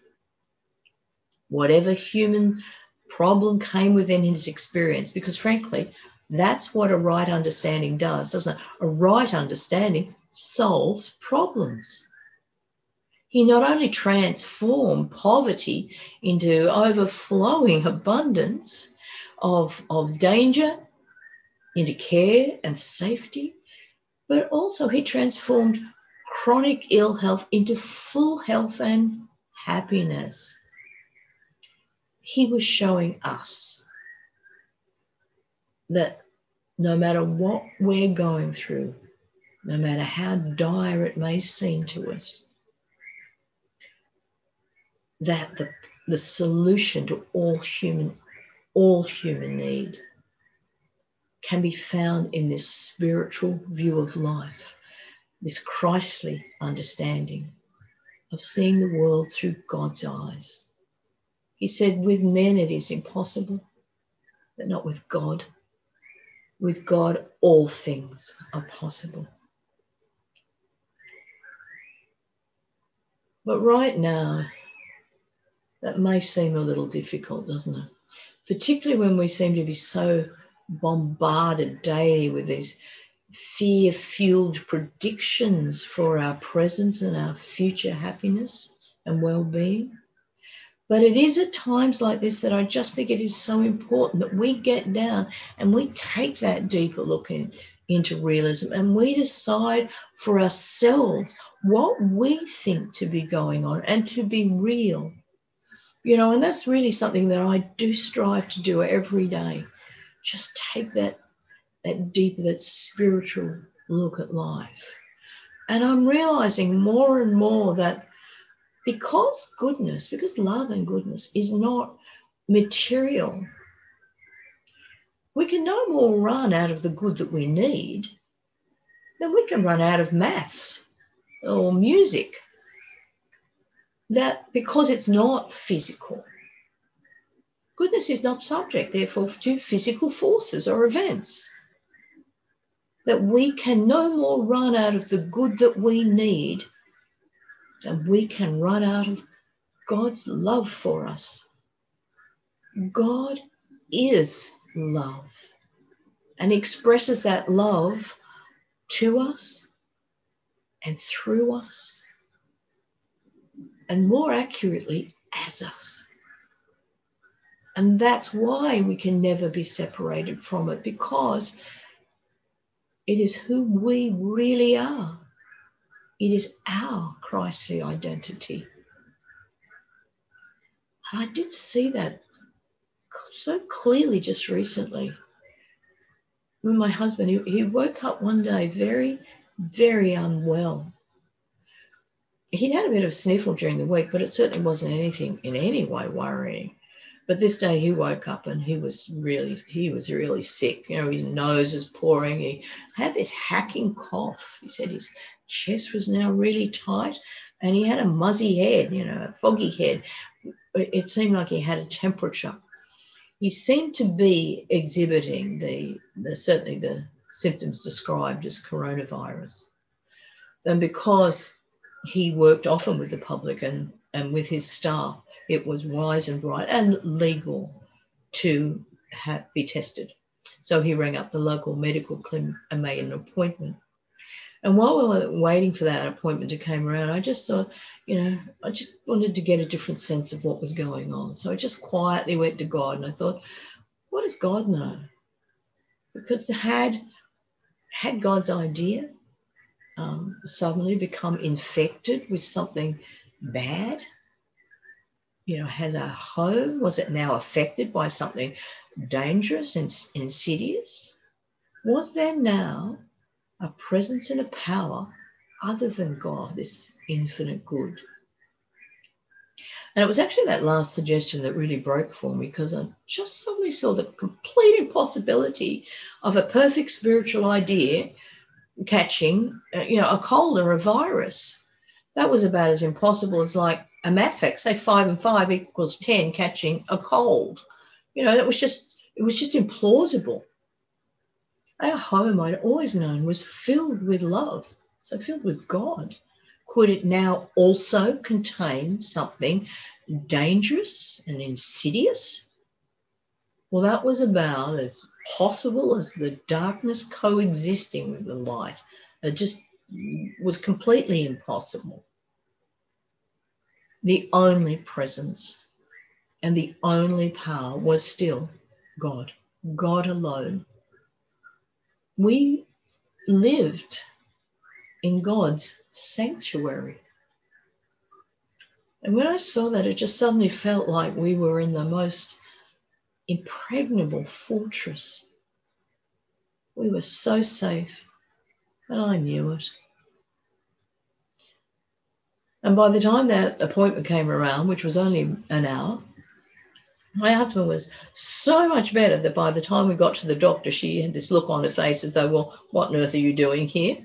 whatever human problem came within his experience, because frankly, that's what a right understanding does, doesn't it? A right understanding solves problems. He not only transformed poverty into overflowing abundance of danger, into care and safety, but also he transformed chronic ill health into full health and happiness. He was showing us that no matter what we're going through, no matter how dire it may seem to us, that the solution to all human need can be found in this spiritual view of life, this Christly understanding of seeing the world through God's eyes. He said, with men it is impossible, but not with God. With God, all things are possible. But right now, that may seem a little difficult, doesn't it? Particularly when we seem to be so bombarded daily with these fear-fueled predictions for our present and our future happiness and well-being. But it is at times like this that I just think it is so important that we get down and we take that deeper look into realism and we decide for ourselves what we think to be going on and to be real. You know, and that's really something that I do strive to do every day. Just take that deeper, that spiritual look at life. And I'm realizing more and more that because love and goodness is not material, we can no more run out of the good that we need than we can run out of maths or music. That because it's not physical, goodness is not subject, therefore, to physical forces or events. That we can no more run out of the good that we need than we can run out of God's love for us. God is love and expresses that love to us and through us, and more accurately, as us. And that's why we can never be separated from it, because it is who we really are. It is our Christly identity. And I did see that so clearly just recently when my husband, he woke up one day very, very unwell. He'd had a bit of sniffle during the week, but it certainly wasn't anything in any way worrying. But this day he woke up and he was really sick. You know, his nose was pouring. He had this hacking cough. He said his chest was now really tight and he had a muzzy head, you know, a foggy head. It seemed like he had a temperature. He seemed to be exhibiting certainly the symptoms described as coronavirus. And because he worked often with the public and with his staff, it was wise and right and legal to be tested. So he rang up the local medical clinic and made an appointment. And while we were waiting for that appointment to come around, I just thought, I just wanted to get a different sense of what was going on. So I just quietly went to God and I thought, what does God know? Because had God's idea suddenly become infected with something bad? Has our home, was it now affected by something dangerous and insidious? Was there now a presence and a power other than God, this infinite good? And it was actually that last suggestion that really broke for me, because I just suddenly saw the complete impossibility of a perfect spiritual idea catching, a cold or a virus. That was about as impossible as like a math fact, say 5 and 5 equals 10, catching a cold. It was just implausible. Our home, I'd always known, was filled with love, so filled with God. Could it now also contain something dangerous and insidious? Well, that was about as possible as the darkness coexisting with the light. It just was completely impossible. The only presence and the only power was still God, God alone. We lived in God's sanctuary. And when I saw that, it just suddenly felt like we were in the most impregnable fortress. We were so safe, and I knew it. And by the time that appointment came around, which was only an hour, my husband was so much better that by the time we got to the doctor, she had this look on her face as though, well, what on earth are you doing here?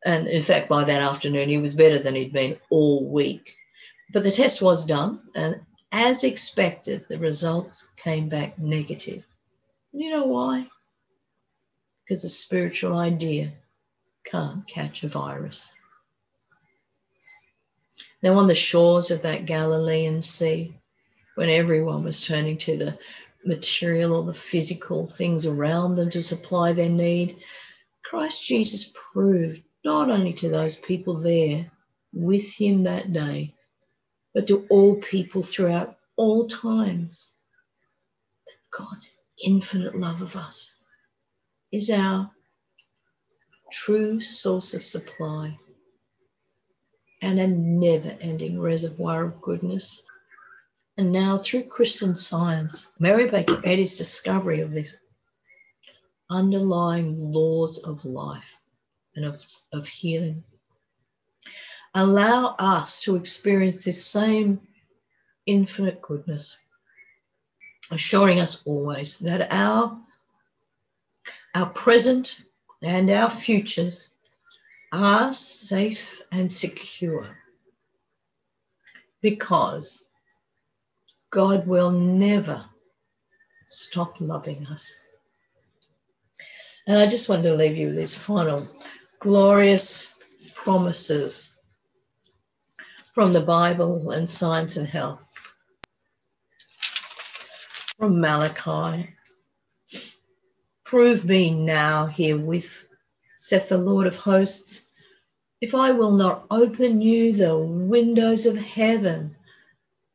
And in fact, by that afternoon, he was better than he'd been all week. But the test was done, and as expected, the results came back negative. And you know why? Because the spiritual idea can't catch a virus. Now, on the shores of that Galilean sea, when everyone was turning to the material or the physical things around them to supply their need, Christ Jesus proved not only to those people there with him that day, but to all people throughout all times, that God's infinite love of us is our true source of supply and a never-ending reservoir of goodness. And now, through Christian Science, Mary Baker Eddy's discovery of these underlying laws of life and of healing allow us to experience this same infinite goodness, assuring us always that our present and our futures are safe and secure, because God will never stop loving us. And I just wanted to leave you with these final glorious promises from the Bible and Science and Health. From Malachi, prove me now herewith, saith the Lord of hosts, if I will not open you the windows of heaven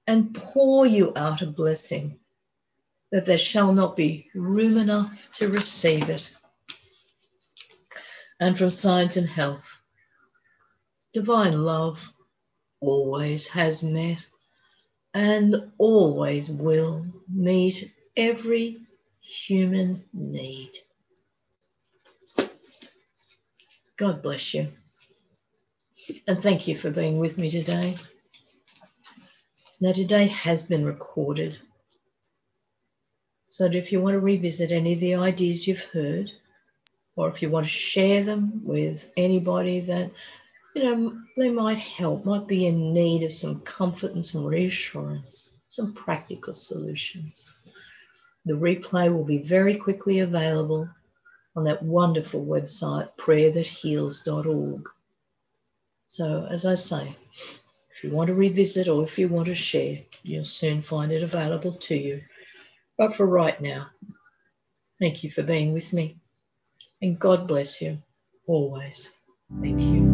and pour you out a blessing, that there shall not be room enough to receive it. And from Science and Health, divine love always has met and always will meet every human need. God bless you. And thank you for being with me today. Now, today has been recorded, so that if you want to revisit any of the ideas you've heard, or if you want to share them with anybody that, they might help, might be in need of some comfort and some reassurance, some practical solutions, the replay will be very quickly available on that wonderful website, prayerthatheals.org. So, as I say, if you want to revisit or if you want to share, you'll soon find it available to you. But for right now, Thank you for being with me. And God bless you always. Thank you.